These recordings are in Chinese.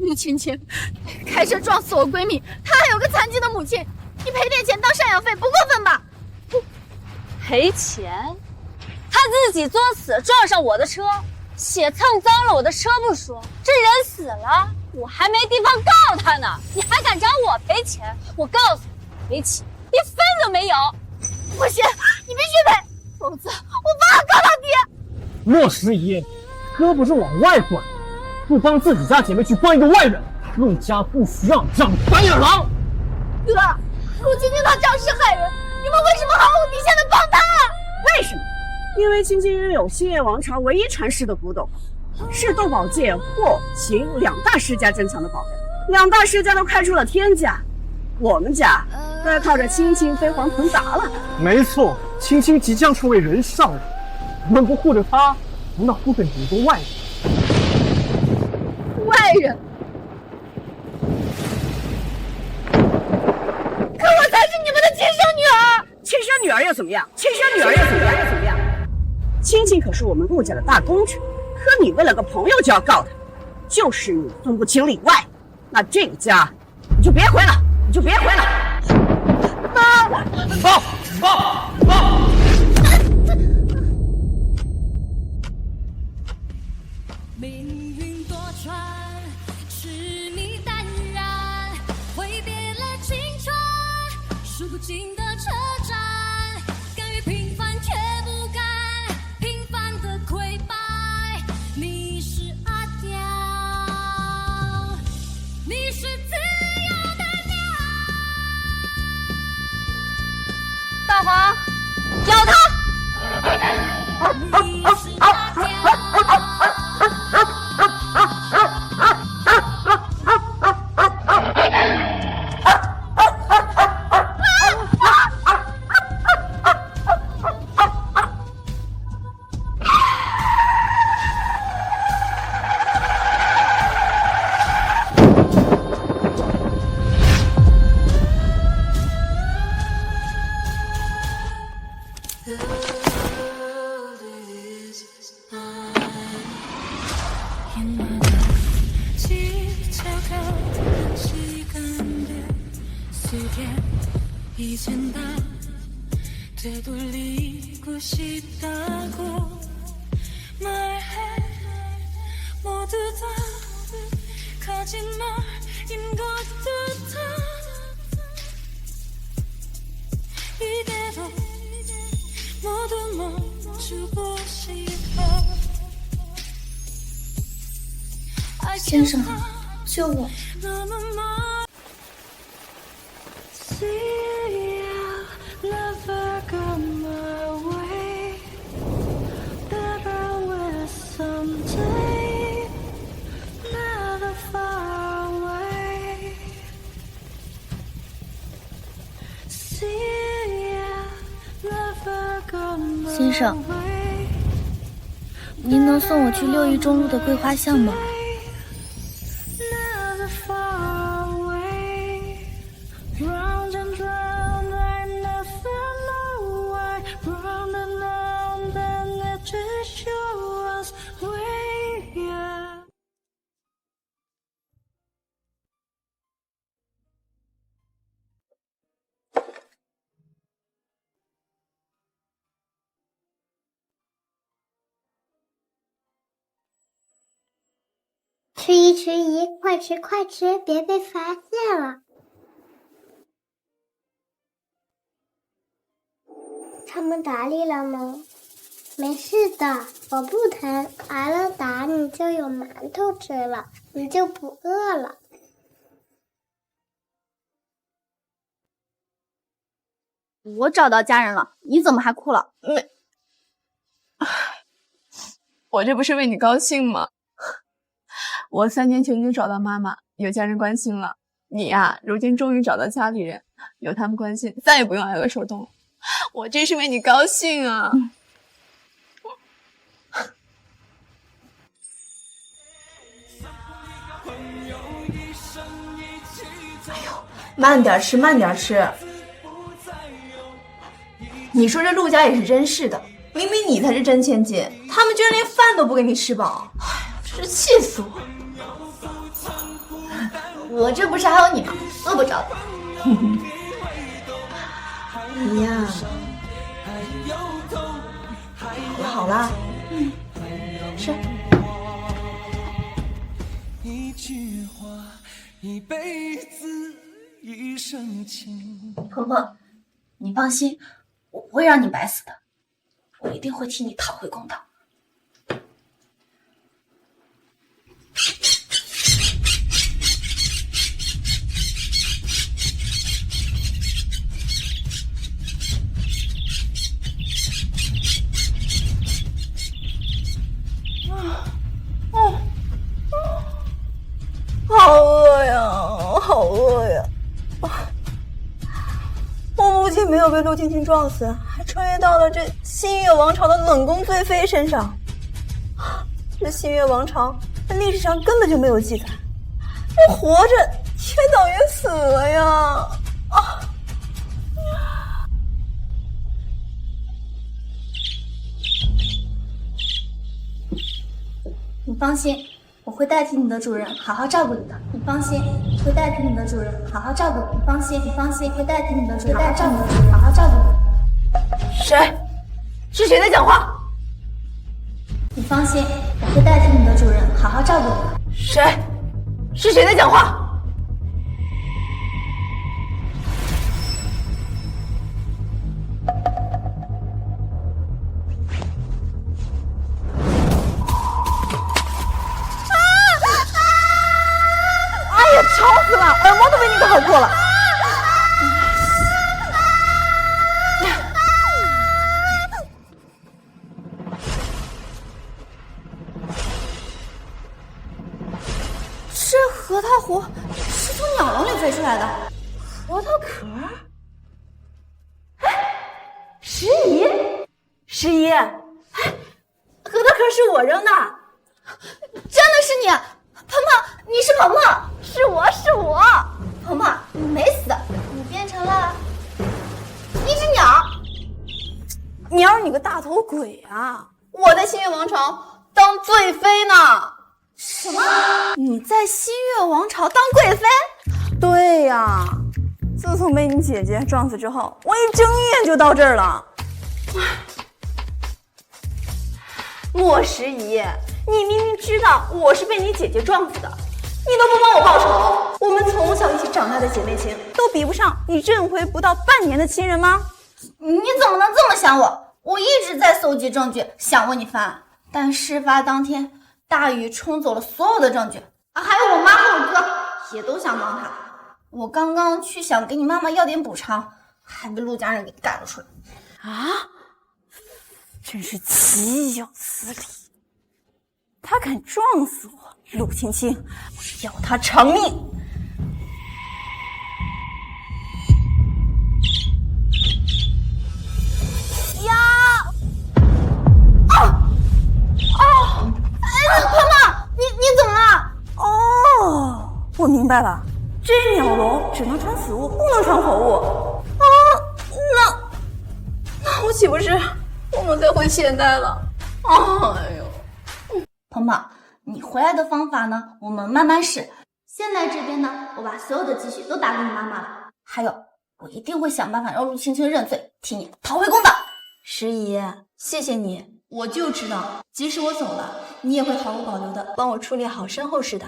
陆青青开车撞死我闺蜜，她还有个残疾的母亲，你赔点钱当赡养费不过分吧？赔钱？他自己作死撞上我的车，血蹭脏了我的车不说，这人死了，我还没地方告他呢，你还敢找我赔钱？我告诉你，赔钱一分都没有。不行，你必须赔，否则我爸告到底。莫时宜，哥不是往外管，不帮自己家姐妹去帮一个外人，陆家不需要让白眼狼。哥，陆青青她肇事害人，你们为什么毫无底线的帮她？为什么？因为青青拥有星夜王朝唯一传世的古董，是斗宝界霍秦两大世家珍藏的宝贝，两大世家都开出了天价，我们家都要靠着青青飞黄腾达了。没错，青青即将成为人上人，我们不护着她，难道护着你一个外人？外人？可我才是你们的亲生女儿！亲生女儿又怎么样？亲生女儿又怎么样？又怎么样？青青可是我们陆家的大功臣，可你为了个朋友就要告他，就是你分不清里外，那这个家你就别回了，你就别回了。妈！爸！命运多舛，痴迷淡然，挥别了青春，数不尽的车站，甘于平凡却不甘平凡的溃败。你是阿刁，你是自由的鸟。大黄，咬他！你是阿刁。先生，救我！先生，您能送我去6义中路的桂花巷吗？迟疑，迟疑，快吃，快吃，别被发现了。他们打你了吗？没事的，我不疼，挨了打你就有馒头吃了，你就不饿了。我找到家人了，你怎么还哭了？我这不是为你高兴吗？我3年前就找到妈妈，有家人关心了。你呀，如今终于找到家里人，有他们关心，再也不用挨饿受冻了。我这是为你高兴啊！哎呦，慢点吃，慢点吃。你说这陆家也是真是的，明明你才是真千金，他们居然连饭都不给你吃饱，哎呀，真是气死我！我这不是还有你吗？饿不着的。你呀，好了，吃。一句话，一辈子，一生情。婆婆，你放心，我不会让你白死的，我一定会替你讨回公道。好饿呀，好饿呀！我母亲没有被陆青青撞死，还穿越到了这新月王朝的冷宫醉妃身上。这新月王朝在历史上根本就没有记载，我活着也等于死了呀！你放心，我会代替你的主人好好照顾你的。你放心，会代替你的主人好好照顾你。你放心，你放心，会代替你的主人好好照顾你，好好照顾你。谁？是谁在讲话？你放心，我会代替你的主人好好照顾你。谁？是谁在讲话？吵死了，耳膜都被你搞破了。这核桃核是从鸟笼里飞出来的，核桃壳？石姨，石姨，核桃壳是我扔的，真的是你，鹏鹏，你是鹏鹏。是我，鹏鹏，你没死，你变成了一只鸟。鸟你个大头鬼啊！我在新月王朝当醉妃呢。什么？你在新月王朝当贵妃？对呀，自从被你姐姐撞死之后，我一睁眼就到这儿了。莫石姨，你明明知道我是被你姐姐撞死的，你都不帮我报仇。我们从小一起长大的姐妹情，都比不上你认回不到半年的亲人吗？你怎么能这么想我？我一直在搜集证据，想为你翻案，但事发当天，大雨冲走了所有的证据啊，还有我妈和我哥也都想帮他。我刚刚去想给你妈妈要点补偿，还被陆家人给赶了出来。啊！真是岂有此理！他敢撞死我，陆青青，我要他偿命！呀！鹏鹏，你怎么了？哦，我明白了，这鸟笼只能穿死物，不能穿活物。啊，那我岂不是不能再回现代了？哎呦！鹏鹏，你回来的方法呢？我们慢慢试。现在这边呢，我把所有的积蓄都打给你妈妈了。还有，我一定会想办法让陆青青认罪，替你讨回公道。石姨，谢谢你。我就知道，即使我走了，你也会毫无保留的帮我处理好身后事的。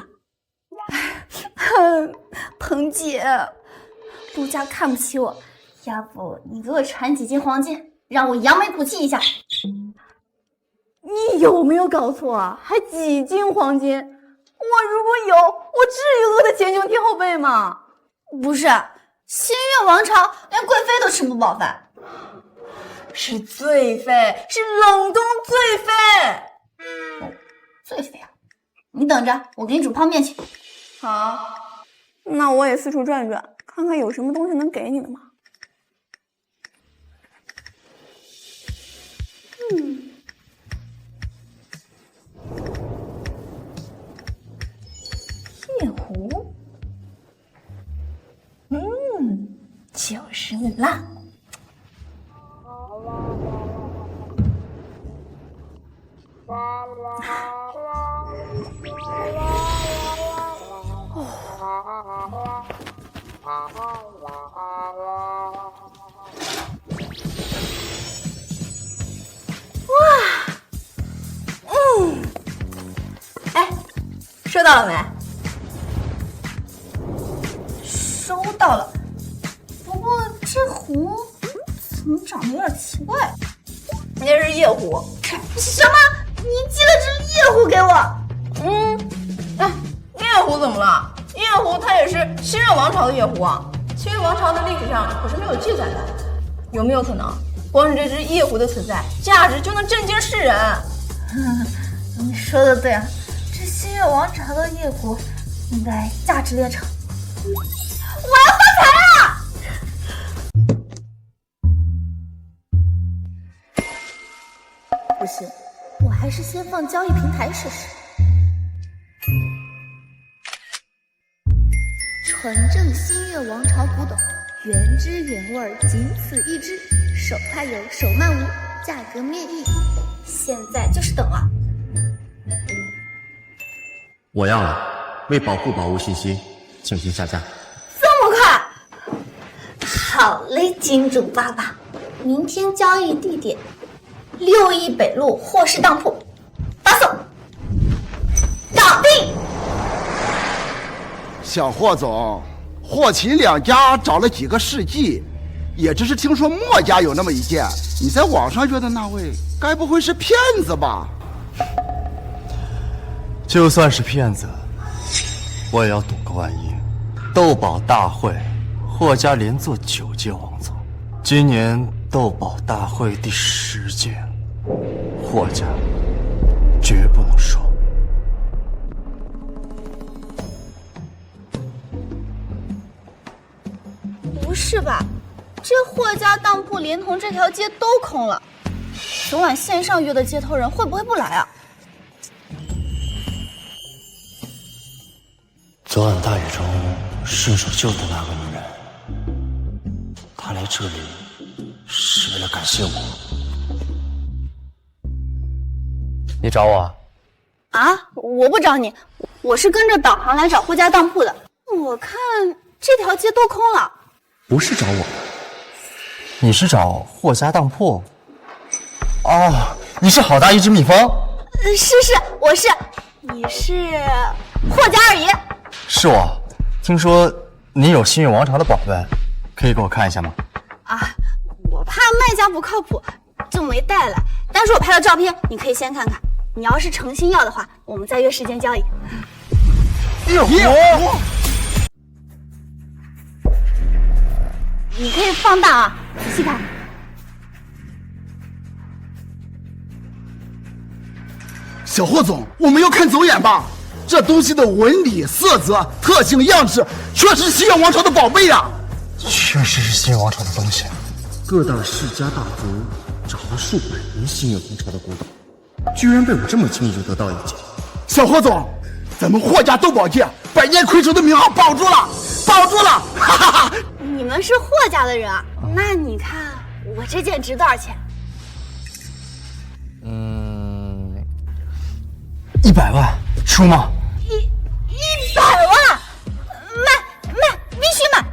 鹏姐，陆家看不起我，要不你给我传几斤黄金，让我扬眉吐气一下。你有没有搞错啊？还几斤黄金？我如果有，我至于饿得前胸贴后背吗？不是，新月王朝连贵妃都吃不饱饭。是醉妃，是冷宫醉妃。哦，醉妃啊！你等着，我给你煮泡面去。好，那我也四处转转，看看有什么东西能给你的嘛。夜壶，就是你啦。哎，收到了没？收到了，不过这壶怎么长得有点奇怪？那是夜壶。什么？你寄了只夜壶给我？夜壶怎么了？夜壶它也是新月王朝的夜壶啊，新月王朝的历史上可是没有记载的。有没有可能，光是这只夜壶的存在，价值就能震惊世人？你说的对啊，这新月王朝的夜壶应该价值连城。我要发财了！不行，我还是先放交易平台试试。纯正新月王朝古董，原汁原味，仅此一支，手快有，手慢无，价格面议。现在就是等了。我要了，为保护宝物信息，请请下架。这么快？好嘞，金主爸爸，明天交易地点6亿北路霍氏当铺，发送。搞定。小霍总，霍秦两家找了几个世纪，也只是听说墨家有那么一件，你在网上约的那位，该不会是骗子吧？就算是骗子，我也要赌个万一。斗宝大会，霍家连做9届王总，今年斗宝大会第10届，霍家绝不能输。不是吧？这霍家当铺连同这条街都空了，昨晚线上约的接头人会不会不来啊？昨晚大雨中顺手救的那个女人，她来这里是为了感谢我。你找我？啊，我不找你，我是跟着导航来找霍家当铺的。我看这条街都空了。不是找我，你是找霍家当铺。哦，你是好大一只蜜蜂。是，我是。你是霍家二爷。是我，听说你有新月王朝的宝贝，可以给我看一下吗？啊，我怕卖家不靠谱，就没带来。但是我拍了照片，你可以先看看。你要是诚心要的话，我们再约时间交易。夜壶，你可以放大啊，仔细看。小霍总，我们要看走眼吧？这东西的纹理、色泽、特性、样式，确实是新月王朝的宝贝呀！确实是新月王朝的东西。各大世家大族找了数百年新月王朝的古董，居然被我这么轻易就得到一件。小霍总，咱们霍家斗宝界百年魁首的名号保住了，保住了！哈哈哈！你们是霍家的人啊？那你看我这件值多少钱？100万，出吗？100万，卖，必须买！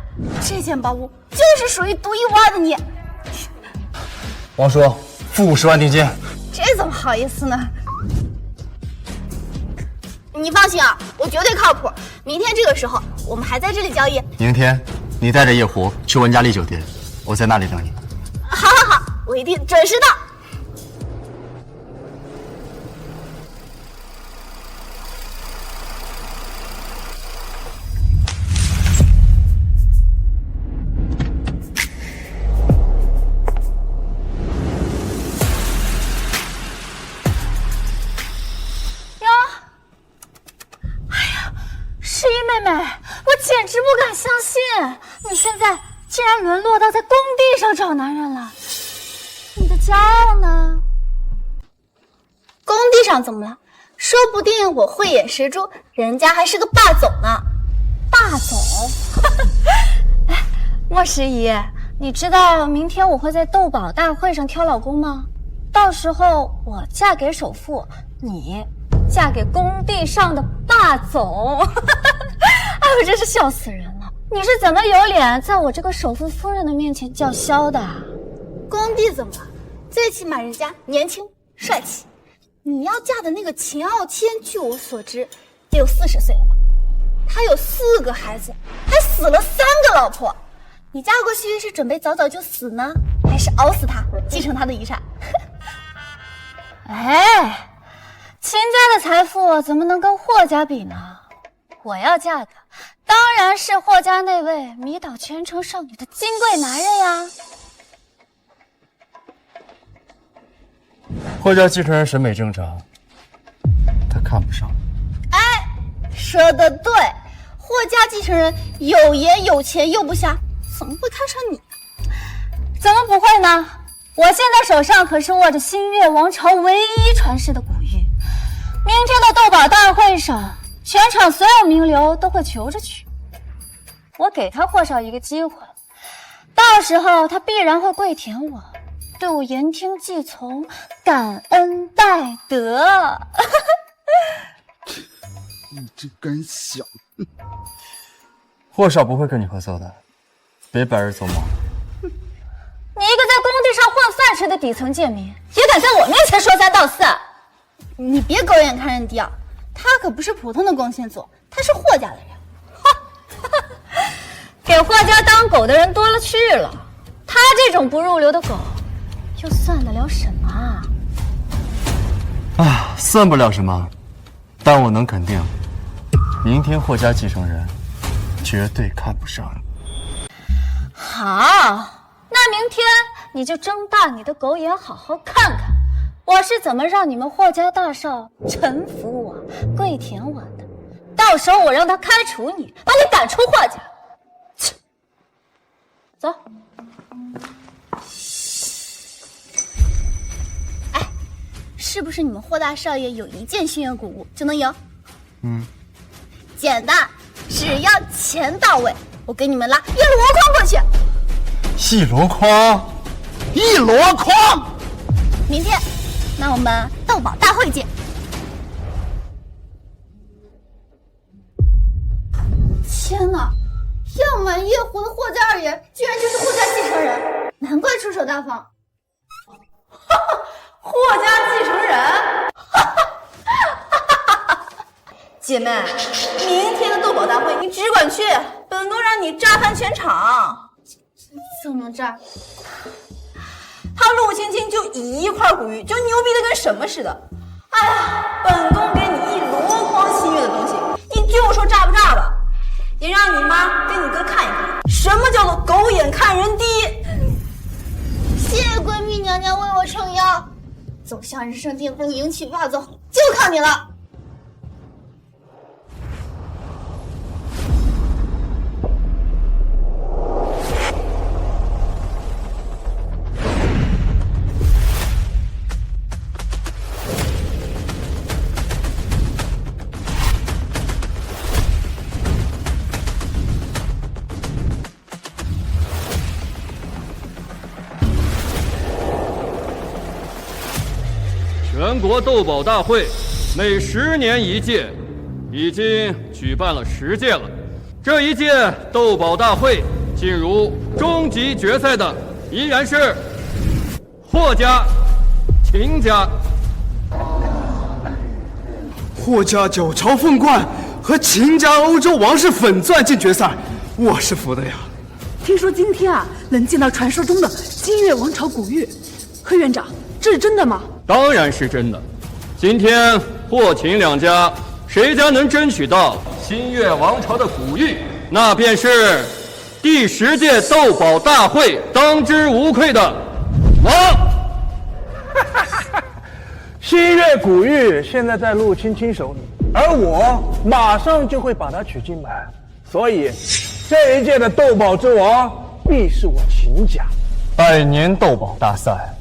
这件宝物就是属于独一无二的你。王叔，付50万定金。这怎么好意思呢？你放心啊，我绝对靠谱。明天这个时候，我们还在这里交易。明天你带着夜壶去文嘉丽酒店，我在那里等你。好，我一定准时到。妹妹，我简直不敢相信，你现在竟然沦落到在工地上找男人了。你的骄傲呢？工地上怎么了？说不定我慧眼识珠，人家还是个霸总呢。霸总？哎，莫十姨，你知道明天我会在斗宝大会上挑老公吗？到时候我嫁给首富，你嫁给工地上的霸总。哎呦，真是笑死人了！你是怎么有脸在我这个首富夫人的面前叫嚣的？工地怎么了？最起码人家年轻帅气。你要嫁的那个秦傲天，据我所知，得有40岁了吧？他有4个孩子，还死了3个老婆。你嫁过去是准备早早就死呢，还是熬死他，继承他的遗产？哎，秦家的财富怎么能跟霍家比呢？我要嫁的当然是霍家那位迷倒全城少女的金贵男人呀。霍家继承人审美正常，他看不上。哎，说得对，霍家继承人有颜有钱又不瞎，怎么会看上你？怎么不会呢？我现在手上可是握着新月王朝唯一传世的古玉，明天的斗宝大会上，全场所有名流都会求着娶。我给他霍少一个机会，到时候他必然会跪舔我，对我言听计从，感恩戴德。你这根小，霍少不会跟你合作的，别白日做梦。你一个在工地上混饭吃的底层贱民，也敢在我面前说三道四？你别狗眼看人低啊！他可不是普通的工薪族，他是霍家的人。给霍家当狗的人多了去了，他这种不入流的狗，又算得了什么啊？算不了什么，但我能肯定，明天霍家继承人绝对看不上你。好。那明天你就睁大你的狗眼，好好看看我是怎么让你们霍家大少臣服我、跪舔我的。到时候我让他开除你，把你赶出霍家。走。哎，是不是你们霍大少爷有1件心愿古物就能赢？简单，只要钱到位，我给你们拉1箩筐过去。1箩筐，1箩筐。明天，那我们斗宝大会见。天哪，样板夜壶的霍家二爷，居然就是霍家继承人，难怪出手大方。霍家继承人，姐妹，明天的斗宝大会你只管去，本宫让你炸翻全场。怎么炸？他陆青青就1块古玉，就牛逼的跟什么似的。哎呀，本宫给你1箩筐新月的东西，你就说炸不炸吧？也让你妈跟你哥看一看，什么叫做狗眼看人低。谢谢闺蜜娘娘为我撑腰，走向人生巅峰，迎娶霸总，就靠你了。全国斗宝大会每10年1届，已经举办了10届了。这一届斗宝大会进入终极决赛的依然是霍家、秦家。霍家9朝凤冠和秦家欧洲王室粉钻进决赛，我是服的呀。听说今天啊，能见到传说中的新月王朝古玉。贺院长，这是真的吗？当然是真的。今天霍秦2家谁家能争取到新月王朝的古玉，那便是第10届斗宝大会当之无愧的王。新月古玉现在在陆青青手里，而我马上就会把它娶进门，所以这一届的斗宝之王必是我秦家。100年斗宝大赛，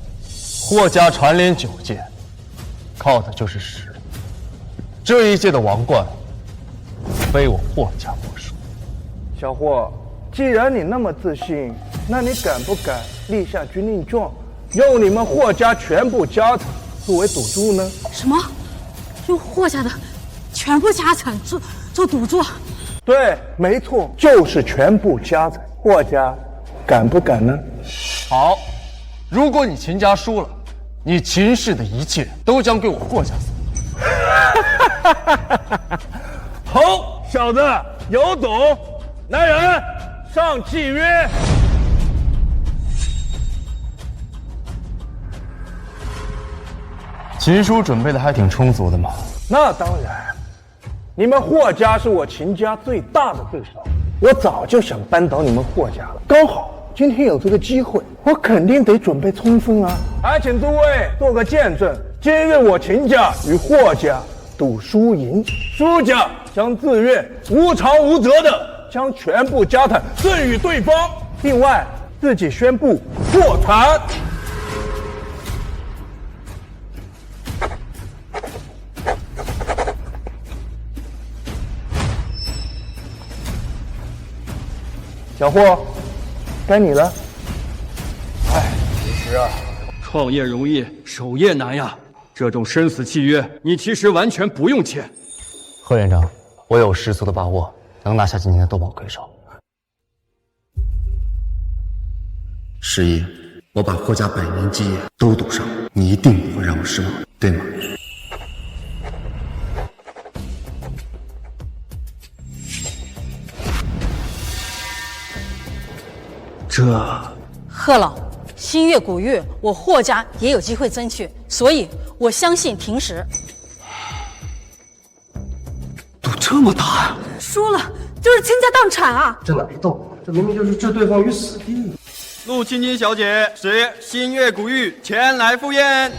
霍家蝉联9届，靠的就是实力。这一届的王冠，非我霍家莫属。小霍，既然你那么自信，那你敢不敢立下军令状，用你们霍家全部家产作为赌注呢？什么？用霍家的全部家产做赌注？对，没错，就是全部家产。霍家敢不敢呢？好，如果你秦家输了，你秦氏的一切都将归我霍家所有。好，小子有种！来人，上契约。秦书准备的还挺充足的嘛。那当然，你们霍家是我秦家最大的对手，我早就想扳倒你们霍家了。刚好今天有这个机会，我肯定得准备充分啊！还请诸位做个见证，今日我秦家与霍家赌输赢，输家将自愿无偿无责的将全部家产赠与对方，另外自己宣布破产。小霍，该你了。其实啊，创业容易，守业难呀。这种生死契约，你其实完全不用签。贺院长，我有十足的把握能拿下今天的斗宝魁首。十一，我把霍家100年基业都赌上，你一定不会让我失望，对吗？贺老，新月古玉，我霍家也有机会争取，所以我相信平时。赌这么大啊！输了就是倾家荡产啊！这哪是斗，这明明就是置对方于死地。陆青青小姐携新月古玉前来赴宴。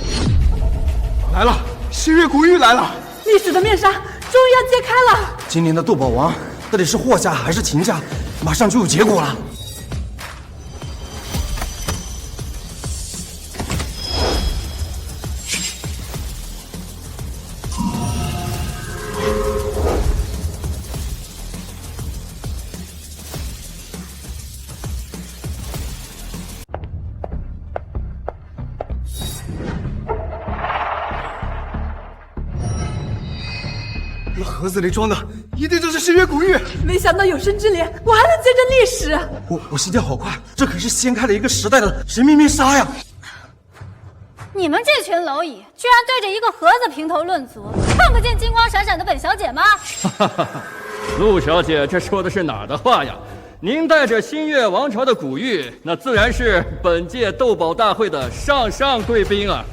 来了，新月古玉来了！历史的面纱终于要揭开了。今年的斗宝王到底是霍家还是秦家，马上就有结果了。那盒子里装的一定就是新月古玉。没想到有生之年我还能见证历史。我心跳好快，这可是掀开了一个时代的神秘面纱呀！你们这群蝼蚁，居然对着一个盒子评头论足，看不见金光闪闪的本小姐吗？陆小姐，这说的是哪儿的话呀？您带着新月王朝的古玉，那自然是本届斗宝大会的上贵宾啊！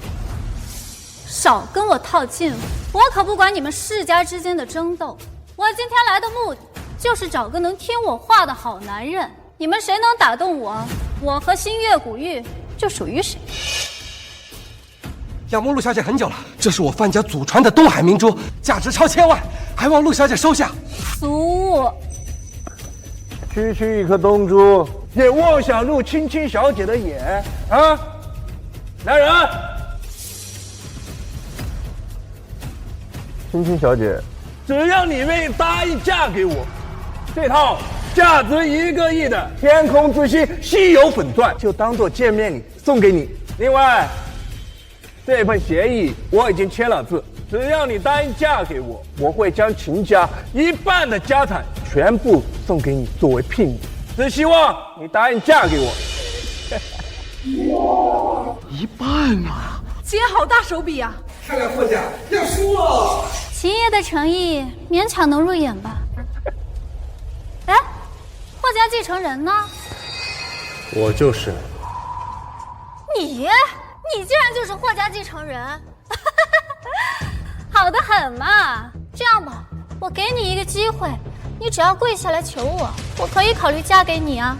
少跟我套近乎，我可不管你们世家之间的争斗。我今天来的目的，就是找个能听我话的好男人。你们谁能打动我，我和新月古玉就属于谁。仰慕陆小姐很久了，这是我范家祖传的东海明珠，价值超千万，还望陆小姐收下。俗，区一颗东珠，也妄想入青青小姐的眼啊！来人！青青小姐，只要你愿意答应嫁给我，这套价值1个亿的天空之星稀有粉钻就当做见面礼送给你。另外，这份协议我已经签了字，只要你答应嫁给我，我会将秦家1半的家产全部送给你作为聘礼。只希望你答应嫁给我。1半啊！姐好大手笔啊！看来霍家要输了。秦爷的诚意勉强能入眼吧？哎，霍家继承人呢？我就是。你竟然就是霍家继承人，好得很嘛！这样吧，我给你一个机会，你只要跪下来求我，我可以考虑嫁给你啊。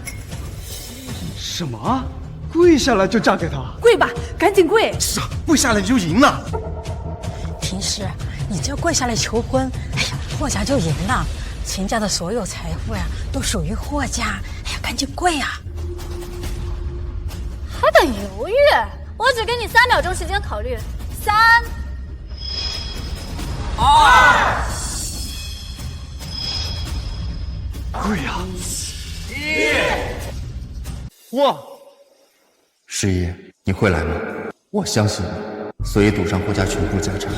什么？跪下来就嫁给他？跪吧，赶紧跪！是啊，跪下来你就赢了。平时你只要跪下来求婚，哎呀，霍家就赢了。秦家的所有财富呀，都属于霍家。哎呀，赶紧跪啊！还敢犹豫？我只给你3秒钟时间考虑。3、2。跪呀！1。哇！11，你会来吗？我相信你，所以赌上霍家全部家产，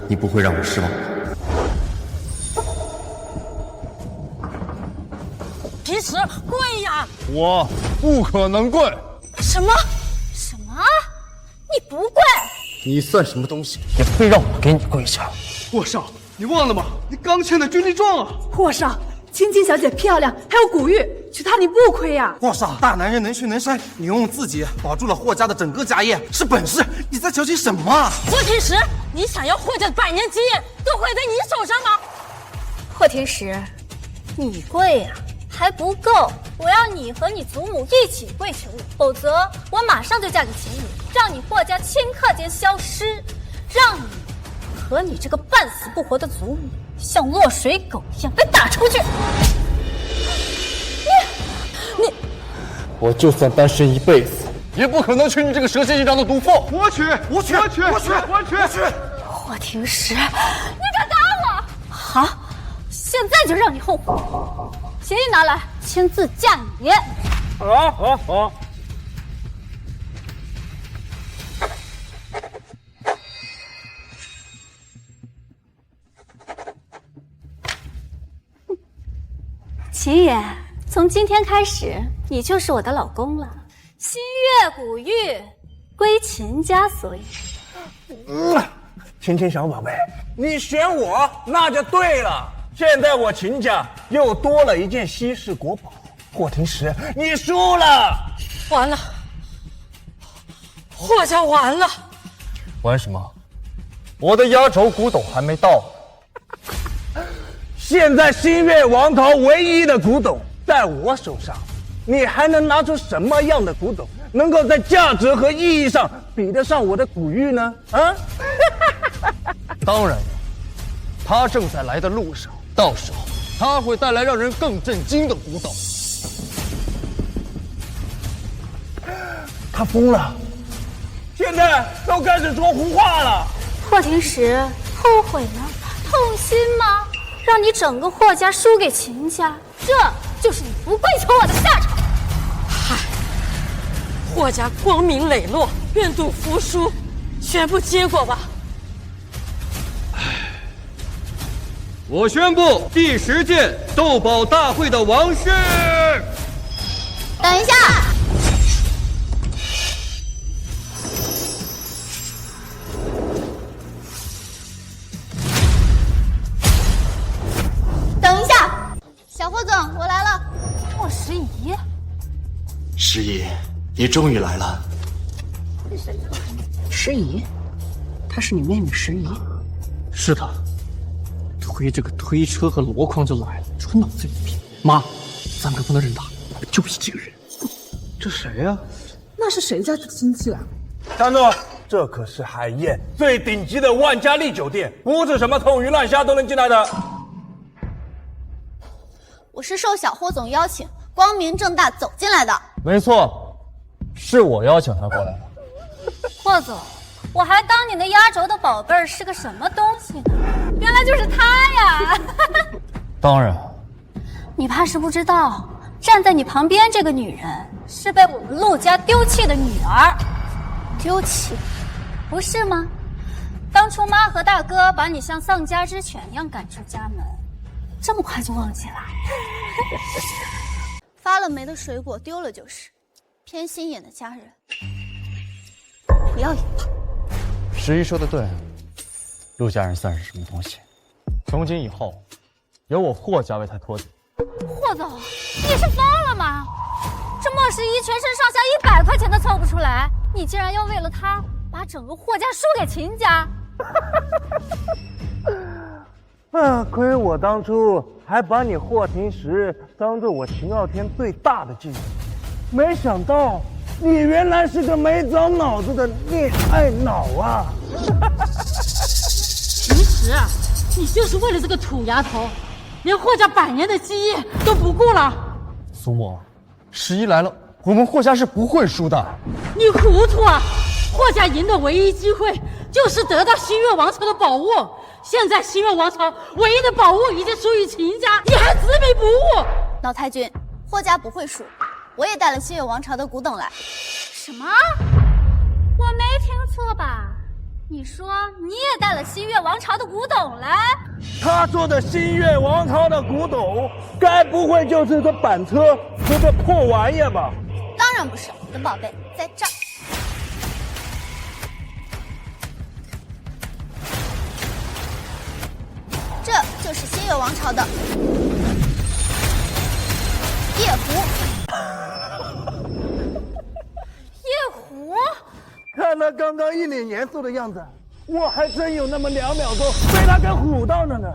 你不会让我失望吧？廷石，跪呀！我不可能跪。什么？你不跪？你算什么东西，也非让我给你跪下？霍少，你忘了吗？你刚签的军令状啊！霍少，青青小姐漂亮，还有古玉，娶她你不亏呀。霍少，大男人能屈能伸，你用自己保住了霍家的整个家业，是本事。你在矫情什么啊？霍廷石，你想要霍家的百年基业，都毁在你手上吗？霍廷石，你跪呀还不够，我要你和你祖母一起跪求我，否则我马上就嫁给秦羽，让你霍家顷刻间消失，让你和你这个半死不活的祖母像落水狗一样被打出去。你，我就算单身一辈子，也不可能娶你这个蛇蝎一张的毒妇。我娶！霍廷石，你敢打我？好，现在就让你后悔。协议拿来，签字嫁你。好。秦远，从今天开始，你就是我的老公了。新月古玉归秦家所有。青青小宝贝，你选我那就对了。现在我秦家又多了一件稀世国宝，霍廷石，你输了。完了，霍家完了。玩什么？我的压轴古董还没到。现在新月王朝唯一的古董在我手上，你还能拿出什么样的古董能够在价值和意义上比得上我的古玉呢？啊？当然有，他正在来的路上，到时候他会带来让人更震惊的古董。他疯了，现在都开始说胡话了。霍廷石，后悔吗？痛心吗？让你整个霍家输给秦家，这就是你不跪求我的下场。嗨，霍家光明磊落，愿赌服输，宣布结果吧。我宣布第10届斗宝大会的王室。等一下，等一下，小霍总，我来了。霍时宜，时宜，你终于来了。时宜，她是你妹妹时宜。是的。推这个推车和箩筐就来了，纯脑子有病。妈，咱们可不能认他，就一这个人。这谁呀？那是谁家的亲戚啊？站住！这可是海燕最顶级的万家丽酒店，不是什么臭鱼烂虾都能进来的。我是受小霍总邀请，光明正大走进来的。没错，是我邀请他过来的。霍总，我还当你那压轴的宝贝儿是个什么东西呢？原来就是他呀！当然。你怕是不知道，站在你旁边这个女人是被我们陆家丢弃的女儿。丢弃？不是吗？当初妈和大哥把你像丧家之犬一样赶出家门，这么快就忘记了？发了霉的水果丢了就是，偏心眼的家人不要眼吧。时宜说的对，陆家人算是什么东西？从今以后，由我霍家为他托底。霍总，你是疯了吗？这莫时宜全身上下100块钱都凑不出来，你竟然要为了他把整个霍家输给秦家？亏我当初还把你霍廷石当做我秦傲天最大的忌讳，没想到你原来是个没长脑子的恋爱脑啊！秦石，你就是为了这个土丫头，连霍家100年的基业都不顾了。苏沫，时宜来了，我们霍家是不会输的。你糊涂啊！霍家赢的唯一机会就是得到新月王朝的宝物，现在新月王朝唯一的宝物已经属于秦家，你还执迷不悟。老太君，霍家不会输，我也带了新月王朝的古董来。什么？我没听错吧？你说你也带了新月王朝的古董来？他说的新月王朝的古董，该不会就是这板车和这破玩意吧？当然不是，我的宝贝在这儿。这就是新月王朝的夜壶。夜壶？看他刚刚一脸严肃的样子，我还真有那么2秒钟被他给唬到了呢。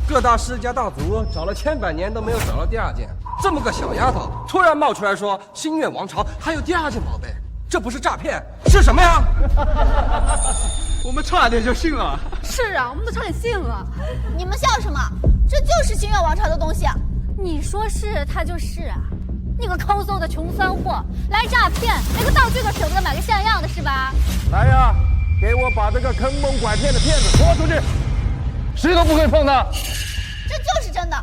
各大世家大族找了千百年都没有找到第2件，这么个小丫头突然冒出来说新月王朝还有第2件宝贝，这不是诈骗是什么呀？我们差点就信了。是啊，我们都差点信了。你们笑什么？这就是新月王朝的东西。你说是他就是啊？你个抠搜的穷酸货，来诈骗，连个道具都舍不得买个像样的是吧？来呀，给我把这个坑蒙拐骗的骗子拖出去，谁都不可以碰他。这就是真的。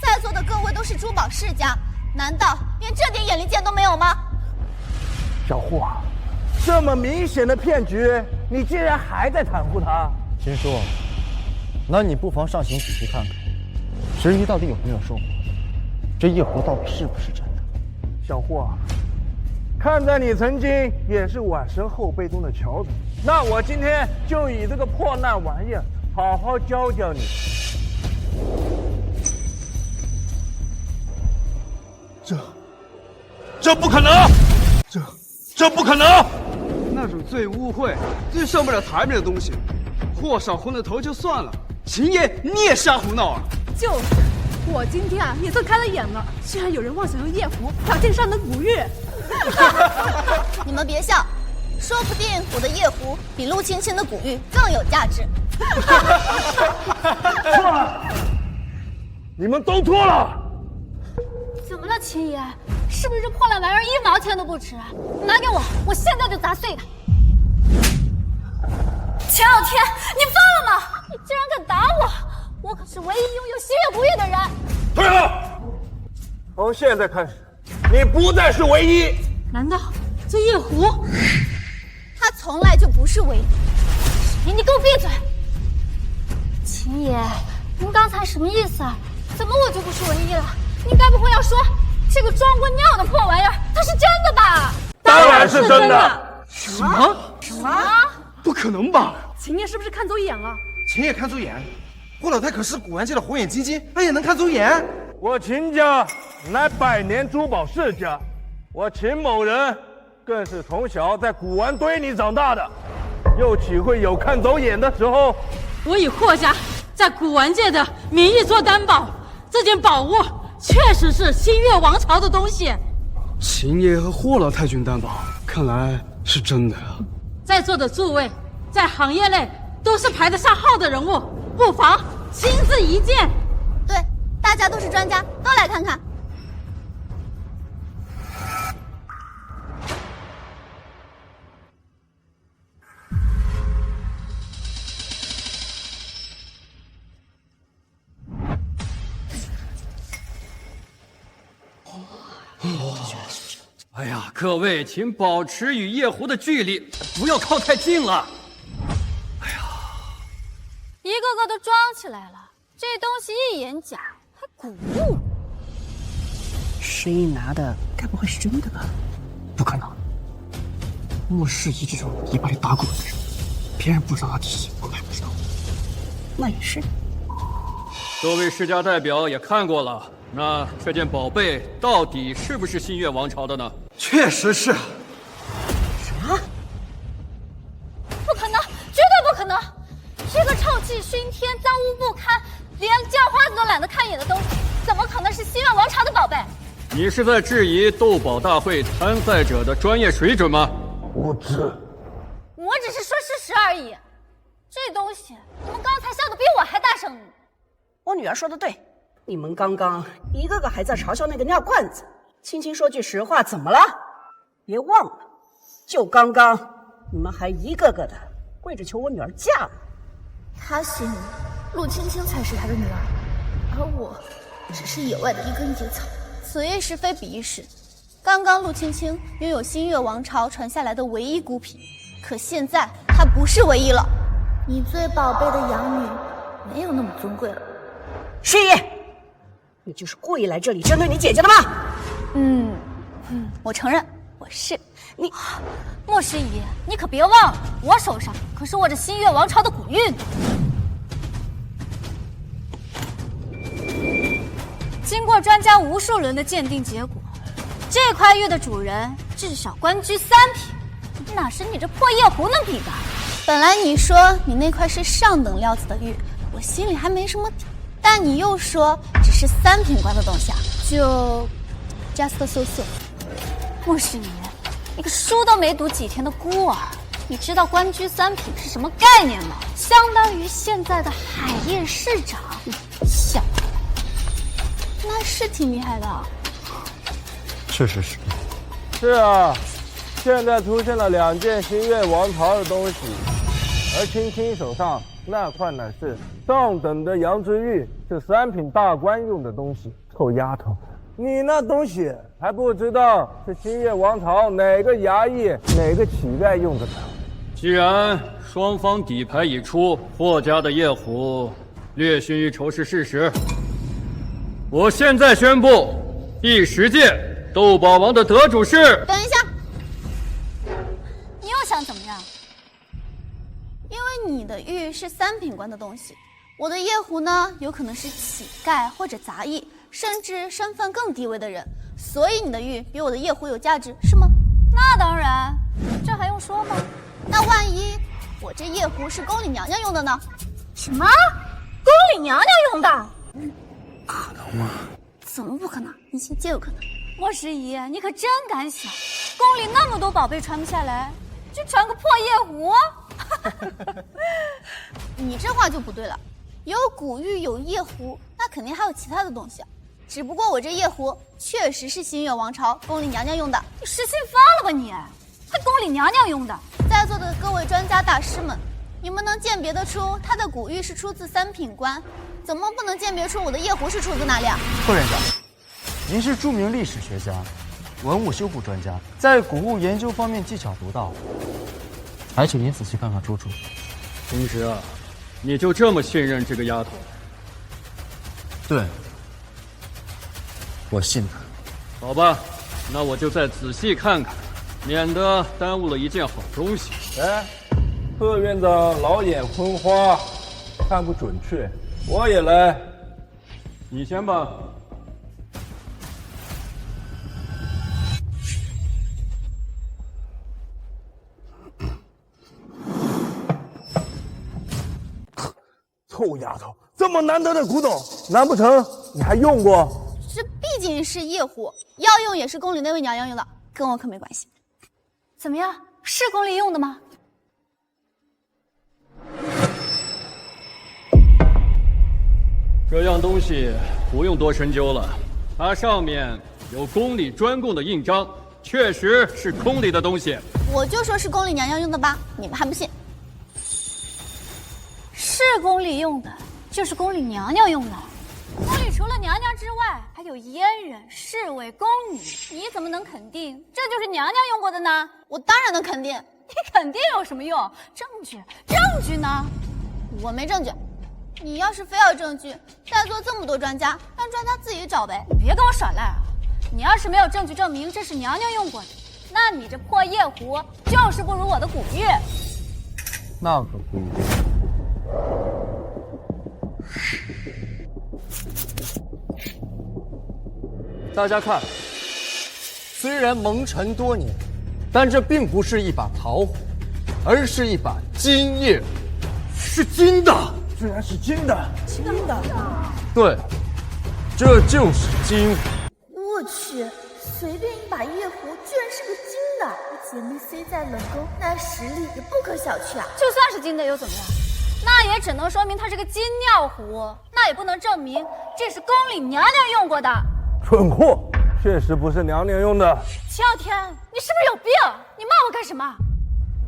在座的各位都是珠宝世家，难道连这点眼力见都没有吗？小霍，这么明显的骗局，你竟然还在袒护他？秦叔，那你不妨上刑仔细看看，石鱼到底有没有说谎？这夜壶到底是不是真的？小霍，看在你曾经也是晚生后辈中的翘楚，那我今天就以这个破烂玩意儿好好教教你。这不可能！这不可能！那种最污秽、最上不了台面的东西，霍少昏了头就算了，秦爷你也瞎胡闹啊！就是，我今天啊也算开了眼了，居然有人妄想用夜壶挑战上的古玉。你们别笑，说不定我的夜壶比陆青青的古玉更有价值。错了，你们都错了。怎么了，秦爷？是不是这破烂玩意儿1毛钱都不值？拿给我，我现在就砸碎它！钱老天，你疯了吗？你竟然敢打我！我可是唯一拥有新月古玉的人。退了！从现在开始，你不再是唯一。难道这夜壶？他从来就不是唯一。你给我闭嘴！秦爷，您刚才什么意思啊？怎么我就不是唯一了？您该不会要说这个装过尿的破玩意儿，它是真的吧？当然是真的。什么？不可能吧？秦爷是不是看走眼了？秦爷看走眼？霍老太可是古玩界的火眼金睛，他也能看走眼？我秦家乃100年珠宝世家，我秦某人更是从小在古玩堆里长大的，又岂会有看走眼的时候？我以霍家在古玩界的名义做担保，这件宝物确实是新月王朝的东西。秦爷和霍老太君担保，看来是真的啊。在座的诸位，在行业内都是排得上号的人物，不妨亲自一见。对，大家都是专家，都来看看。哎呀，各位，请保持与夜壶的距离，不要靠太近了。一个个都装起来了，这东西一眼假，还古物。石一拿的该不会是真的吧？不可能，莫世仪这种尾巴里打滚的人，别人不知道他底细，我们还不知道。那也是。各位世家代表也看过了，那这件宝贝到底是不是新月王朝的呢？确实是。什么？不可能，绝对不可能！这个臭气熏天、脏污不堪，连叫花子都懒得看一眼的东西，怎么可能是新月王朝的宝贝？你是在质疑斗宝大会参赛者的专业水准吗？无知。我只是说事实而已。这东西，你们刚才笑得比我还大声呢。我女儿说的对，你们刚刚一个个还在嘲笑那个尿罐子。青青说句实话，怎么了？别忘了，就刚刚你们还一个个的跪着求我女儿嫁了。他心里，陆青青才是他的女儿，而我只是野外的一根野草。此一时非彼一时，刚刚陆青青拥有新月王朝传下来的唯一孤品，可现在他她不是唯一了。你最宝贝的养女没有那么尊贵了。诗怡，你就是故意来这里针对你姐姐的吗？我承认我是。你，莫诗怡，你可别忘了，我手上可是握着新月王朝的古玉呢。经过专家无数轮的鉴定结果，这块玉的主人至少官居3品，哪是你这破夜壶能比的？本来你说你那块是上等料子的玉，我心里还没什么底，但你又说只是3品官的东西啊，就 just so so。莫诗怡，你个书都没读几天的孤儿，你知道官居3品是什么概念吗？相当于现在的海业市长。小，那是挺厉害的。确实是。是啊，现在出现了2件新月王朝的东西，而青青手上那块乃是上等的羊脂玉，是3品大官用的东西。臭丫头，你那东西还不知道是新月王朝哪个衙役、哪个乞丐用的呢？既然双方底牌已出，霍家的夜壶略逊一筹是事实，我现在宣布，第10届斗宝王的得主是……等一下，你又想怎么样？因为你的玉是3品官的东西，我的夜壶呢，有可能是乞丐或者杂役，甚至身份更低微的人，所以你的玉比我的夜壶有价值，是吗？那当然，这还用说吗？那万一我这夜壶是宫里娘娘用的呢？什么？宫里娘娘用的？可能吗？怎么不可能？一切皆有可能。莫诗怡，你可真敢想，宫里那么多宝贝传不下来，就传个破夜壶？你这话就不对了，有古玉有夜壶，那肯定还有其他的东西。只不过我这夜壶确实是新月王朝宫里娘娘用的。你失心疯了吧你？还宫里娘娘用的？在座的各位专家大师们，你们能鉴别得出他的古玉是出自3品官，怎么不能鉴别出我的夜壶是出自哪里啊？霍院长，您是著名历史学家、文物修复专家，在古物研究方面技巧独到，还请您仔细看看出处。平时啊，你就这么信任这个丫头？对，我信她。好吧，那我就再仔细看看，免得耽误了一件好东西。哎，贺院长老眼昏花，看不准确，我也来。你先吧。臭丫头，这么难得的古董，难不成你还用过？这毕竟是夜壶，要用也是宫里那位娘娘用的，跟我可没关系。怎么样，是宫里用的吗？这样东西不用多深究了，它上面有宫里专供的印章，确实是宫里的东西。我就说是宫里娘娘用的吧，你们还不信？是宫里用的，就是宫里娘娘用的。宫里除了娘娘之外，还有阉人、侍卫、宫女，你怎么能肯定这就是娘娘用过的呢？我当然能肯定。你肯定有什么用？证据呢？我没证据。你要是非要证据，在座这么多专家，让专家自己找呗。你别跟我耍赖啊！你要是没有证据证明这是娘娘用过的，那你这破夜壶就是不如我的古玉。那可不一定。大家看，虽然蒙尘多年，但这并不是一把桃壶，而是一把金叶壶，是金的。居然是金的！金的？对，这就是金壶。我去，随便一把夜壶居然是个金的，姐妹 C 在冷宫，那实力也不可小觑啊！就算是金的又怎么样？那也只能说明它是个金尿壶，那也不能证明这是宫里娘娘用过的。蠢货，确实不是娘娘用的。齐傲天，你是不是有病？你骂我干什么？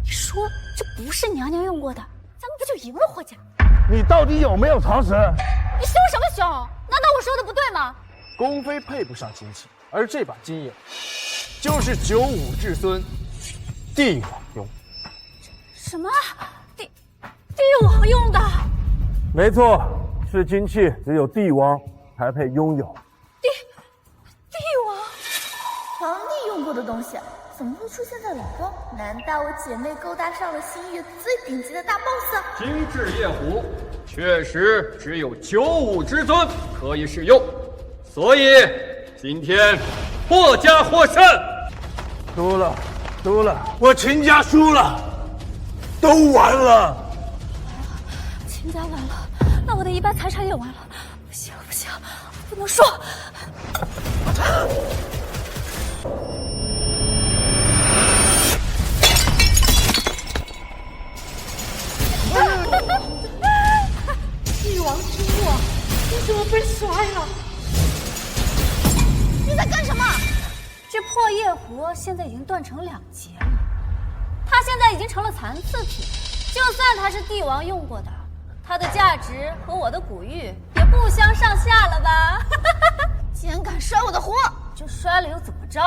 你说这不是娘娘用过的，咱们不就赢了霍家？你到底有没有常识？你凶什么凶？难道我说的不对吗？宫妃配不上金器，而这把金叶就是95至尊帝皇用。什么？帝王用的？没错，是金器，只有帝王才配拥有。帝王，皇帝用过的东西，怎么会出现在冷宫？难道我姐妹勾搭上了新月最顶级的大 boss？精致夜壶确实只有95之尊可以使用，所以今天霍家获胜。输了，我秦家输了，都完了。秦家完了，那我的一半财产也完了。不行，不能说。帝王听我，你怎么被摔了？你在干什么？这破夜壶现在已经断成2截了，它现在已经成了残次品。就算它是帝王用过的，它的价值和我的古玉也不相上下了吧？竟然敢摔我的壶！就摔了又怎么着？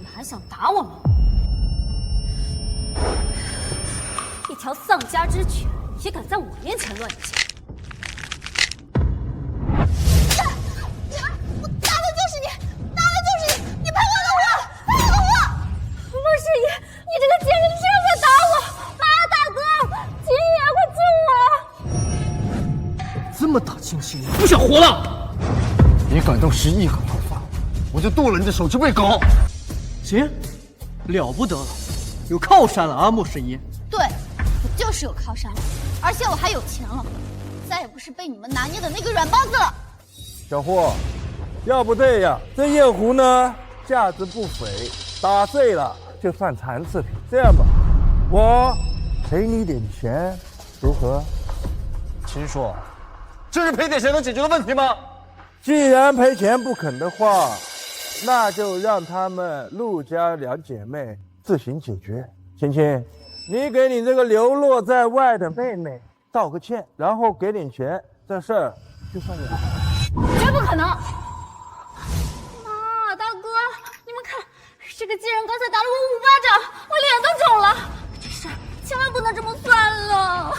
你还想打我吗？一条丧家之犬也敢在我面前乱叫！我打的就是你，你赔我的壶！陆师爷，你这个贱人，你居然敢打我！大哥，秦爷，快救我！这么大惊喜，不想活了？你敢动11个头发，我就剁了你的手指喂狗！行，了不得了，有靠山了啊，莫十一。对，我就是有靠山了，而且我还有钱了，再也不是被你们拿捏的那个软包子了。小霍，要不这样，这夜壶呢价值不菲，打碎了就算残次品。这样吧，我赔你点钱，如何？秦叔，这是赔点钱能解决的问题吗？既然赔钱不肯的话，那就让他们陆家2姐妹自行解决。青青，你给你这个流落在外的妹妹道个歉，然后给点钱，这事儿就算了。绝不可能！妈，大哥，你们看，这个贱人刚才打了我5巴掌，我脸都肿了。这事千万不能这么算了。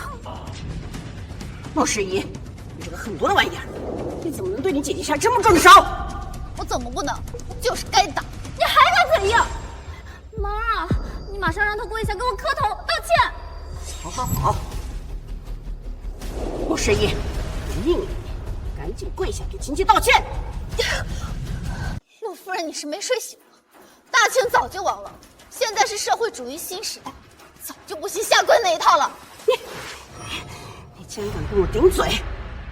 莫十一，你这个狠毒的玩意儿，你怎么能对你姐姐下这么重的手？我怎么不能？我就是该打！你还敢怎样？妈，你马上让他跪下给我磕头道歉。好，莫十一，我命令你，赶紧跪下给秦姐道歉。陆夫人，你是没睡醒吗？大清早就亡了，现在是社会主义新时代，早就不信下跪那一套了。你竟然敢跟我顶嘴！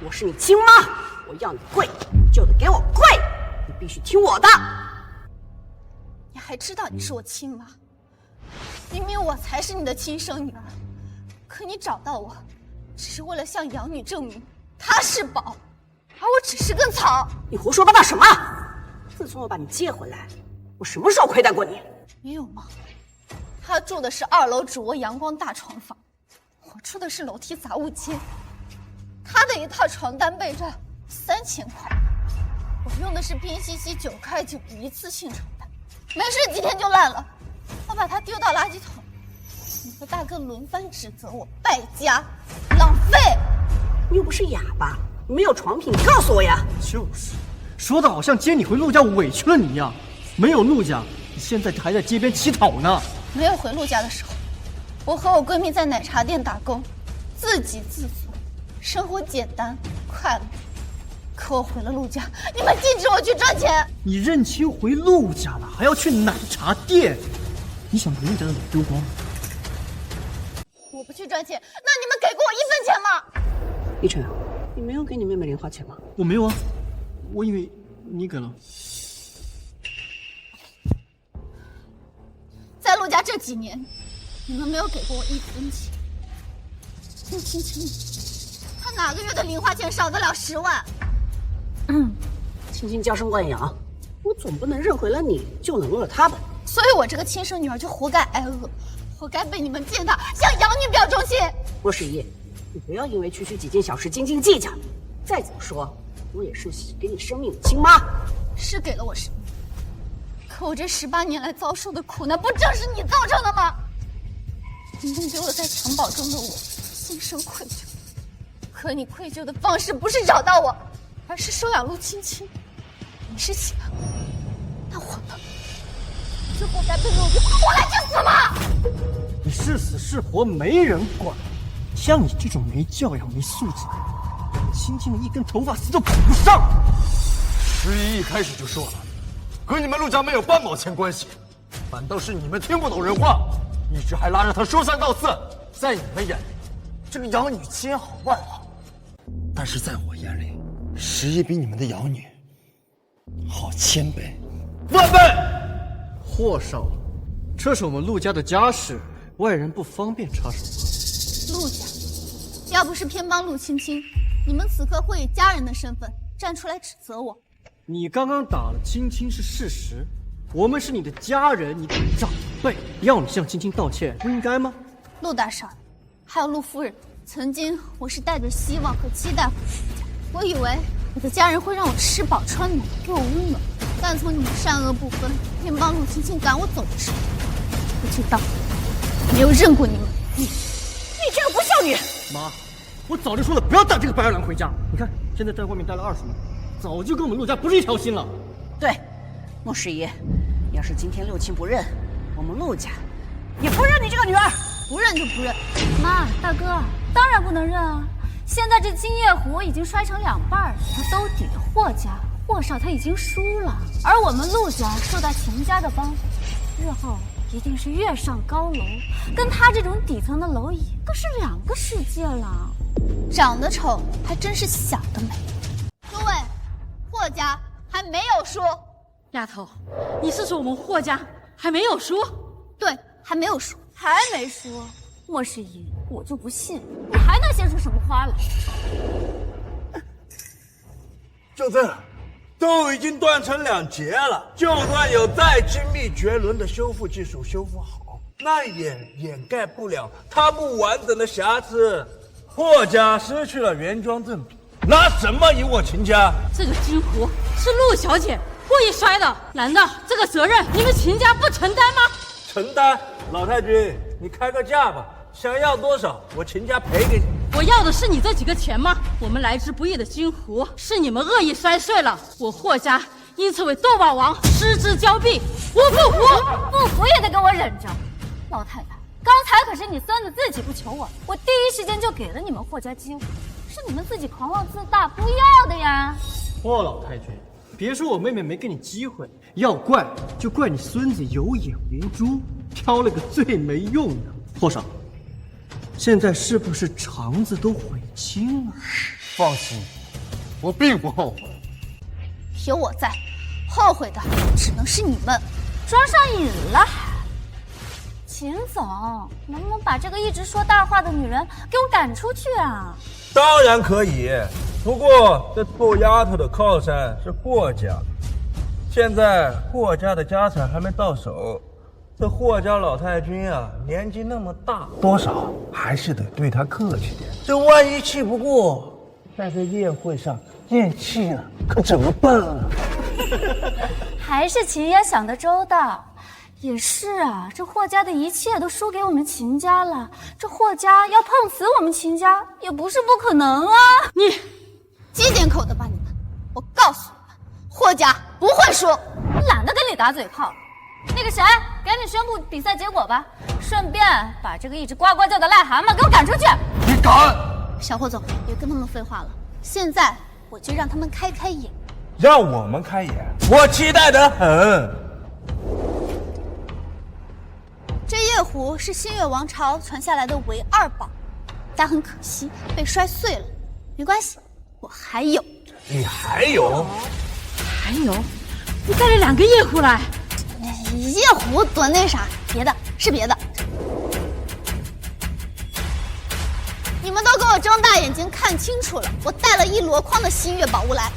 我是你亲妈，我要你跪就得给我跪，你必须听我的。你还知道你是我亲妈？明明我才是你的亲生女儿，可你找到我，只是为了向养女证明她是宝，而我只是根草。你胡说八道什么？自从我把你接回来，我什么时候亏待过你？没有吗？她住的是2楼主卧阳光大床房，我住的是楼梯杂物间。她的一套床单被罩3000块，我用的是拼夕夕9块9一次性床单，没睡几天就烂了。我把它丢到垃圾桶，你和大哥轮番指责我败家、浪费。你又不是哑巴，你没有床品，你告诉我呀！就是，说的好像接你回陆家委屈了你一样。没有陆家，你现在还在街边乞讨呢。没有回陆家的时候，我和我闺蜜在奶茶店打工，自给自足，生活简单快乐。可我回了陆家，你们禁止我去赚钱。你认亲回陆家了，还要去奶茶店？你想把陆家的脸丢光吗？我不去赚钱，那你们给过我1分钱吗？依晨，你没有给你妹妹零花钱吗？我没有啊，我以为你给了。在陆家这几年，你们没有给过我1分钱。陆青青，他哪个月的零花钱少得了10万？青青娇生惯养，我总不能认回了你就冷落了她吧？所以我这个亲生女儿就活该挨饿，活该被你们践踏，向养女表忠心。莫十一，你不要因为区区几件小事斤斤计较。再怎么说，我也是给你生命的亲妈，是给了我生命。可我这18年来遭受的苦难，不正是你造成的吗？你们留在城堡中的我，心生愧疚。可你愧疚的方式不是找到我，而是收养陆青青。你是喜欢我，那我呢？就活该被陆家活来去死吗？你是死是活没人管。像你这种没教养、没素质的，青青的一根头发丝都比不上。11一开始就说了，和你们陆家没有半毛钱关系，反倒是你们听不懂人话，一直还拉着他说三道四。在你们眼里，这个养女千好万好，但是在我眼里，11比你们的养女好千倍、万倍。霍少，这是我们陆家的家事，外人不方便插手。陆家，要不是偏帮陆青青，你们此刻会以家人的身份站出来指责我。你刚刚打了青青是事实，我们是你的家人，你的长辈，要你向青青道歉，不应该吗？陆大少爷，还有陆夫人，曾经我是带着希望和期待回家，我以为我的家人会让我吃饱穿暖，给我温暖，但从你们善恶不分，偏帮陆青青赶我走的时候，我就当没有认过你们。你这个不孝女！妈，我早就说了不要带这个白二郎回家，你看现在在外面待了20年，早就跟我们陆家不是一条心了。对，穆十一，要是今天陆青不认，我们陆家也不认你这个女儿。不认就不认。妈，大哥，当然不能认啊！现在这金叶湖已经摔成2半了，他兜底的霍家，霍少他已经输了，而我们陆家受到秦家的帮扶，日后一定是跃上高楼，跟他这种底层的蝼蚁更是2个世界了。长得丑还真是想得美。诸位，霍家还没有输。丫头，你是说我们霍家还没有输？对，还没有输。还没输，莫十一，我就不信你还能写出什么花来。就这，都已经断成2截了，就算有再精密绝伦的修复技术修复好，那也掩盖不了它不完整的瑕疵。霍家失去了原装正品，拿什么赢我秦家？这个金壶是陆小姐故意摔的，难道这个责任你们秦家不承担吗？承担。老太君，你开个价吧，想要多少，我秦家赔给你。我要的是你这几个钱吗？我们来之不易的金壶是你们恶意摔碎了，我霍家因此为斗宝王失之交臂，我不服！不服也得给我忍着。老太太，刚才可是你孙子自己不求我第一时间就给了你们霍家机会，是你们自己狂妄自大不要的呀。霍老太君，别说我妹妹没给你机会，要怪就怪你孙子有眼无珠，挑了个最没用的。霍少，现在是不是肠子都悔青了？放心，我并不后悔。有我在，后悔的只能是你们。装上瘾了还？秦总，能不能把这个一直说大话的女人给我赶出去啊？当然可以，不过这臭丫头的靠山是霍家，现在霍家的家产还没到手，这霍家老太君啊，年纪那么大，多少还是得对她客气点。这万一气不过，在这宴会上咽气了，可怎么办啊？还是秦爷想得周到。也是啊，这霍家的一切都输给我们秦家了，这霍家要碰死我们秦家也不是不可能啊！你积点口的吧你们！我告诉你们，霍家不会输。懒得跟你打嘴炮。那个谁，赶紧宣布比赛结果吧，顺便把这个一直呱呱叫的癞蛤蟆给我赶出去。你敢？小霍总，别跟他们废话了，现在我就让他们开开眼。让我们开眼，我期待得很。这夜壶是新月王朝传下来的唯2宝，但很可惜被摔碎了。没关系，我还有。你还有？还有？你带了2个夜壶来？夜壶多那啥，别的是别的。你们都给我睁大眼睛看清楚了，我带了1箩筐的新月宝物来。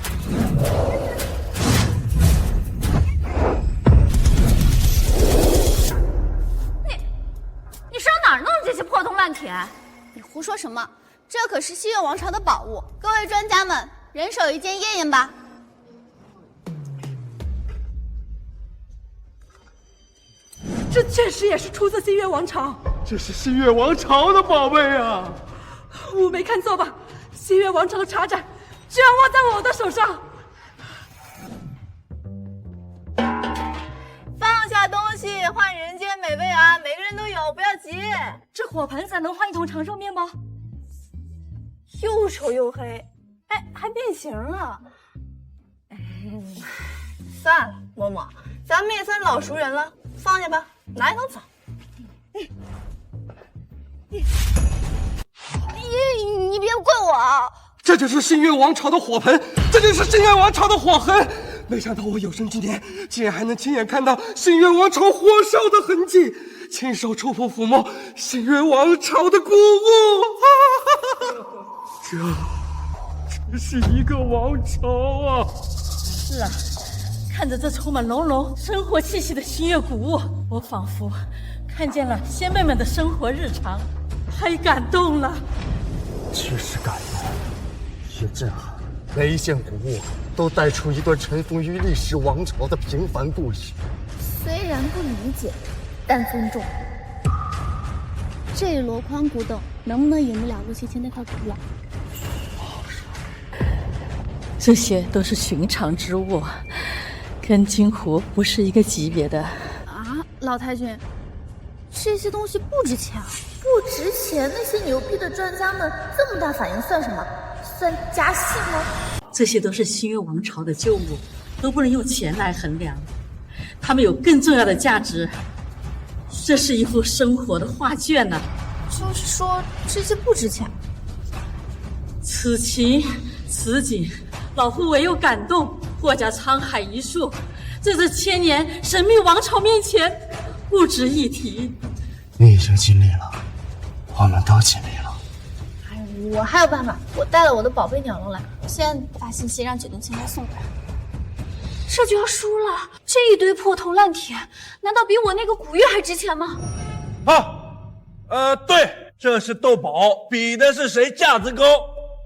你上哪儿弄这些破铜烂铁？你胡说什么？这可是西月王朝的宝物，各位专家们，人手一件验验吧。这确实也是出自新月王朝。这是新月王朝的宝贝啊！我没看错吧？新月王朝的茶盏居然握在我的手上。放下东西，换人间美味啊！每个人都有，不要急。这火盆咋能换一桶长寿面包？又丑又黑，哎，还变形了。算了，嬷嬷，咱们也算老熟人了，放下吧，拿一桶走。你别怪我啊！这就是新月王朝的火盆，这就是新月王朝的火痕。没想到我有生之年竟然还能亲眼看到新月王朝火烧的痕迹，亲手触碰抚摸新月王朝的古物。这是一个王朝啊！是啊，看着这充满浓浓生活气息的新月古物，我仿佛看见了仙妹们的生活日常，太感动了。既是感动，也震撼。每一件古物都带出一段尘封于历史王朝的平凡故事。虽然不理解，但尊重。这箩筐古董能不能赢得了陆青青那块古老？这些都是寻常之物，跟金湖不是一个级别的。啊，老太君，这些东西不值钱啊！不值钱，那些牛逼的专家们这么大反应算什么？算加戏吗？这些都是新月王朝的旧物，都不能用钱来衡量，它们有更重要的价值。这是一幅生活的画卷呢。就是说这些不值钱。此情此景，老夫唯有感动。霍家沧海一粟，在这千年神秘王朝面前，不值一提。你已经尽力了，我们都尽力了。哎，我还有办法，我带了我的宝贝鸟笼来，现在发信息让解冻青来送过来。这就要输了，这一堆破铜烂铁，难道比我那个古玉还值钱吗？对，这是斗宝，比的是谁价值高，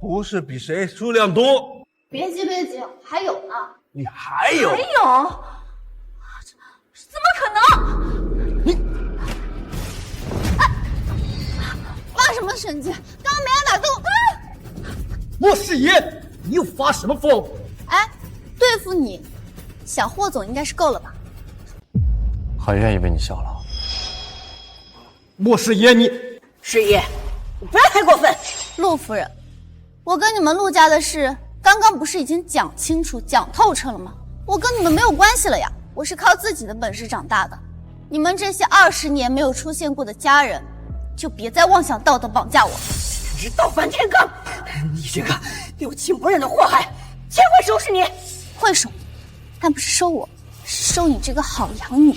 不是比谁数量多。别急别急，还有呢。你还有？还有？怎么可能？你，哎，发什么神经？刚刚没挨打动。莫师爷，你又发什么疯？哎，对付你，小霍总应该是够了吧？很愿意为你效劳。莫师爷，你师爷，你不要太过分。陆夫人，我跟你们陆家的事，刚刚不是已经讲清楚、讲透彻了吗？我跟你们没有关系了呀，我是靠自己的本事长大的。你们这些20年没有出现过的家人，就别再妄想道德绑架我。是倒反天罡，你这个六亲不认的祸害，谁会收拾你？会收，但不是收我，是收你这个好养女。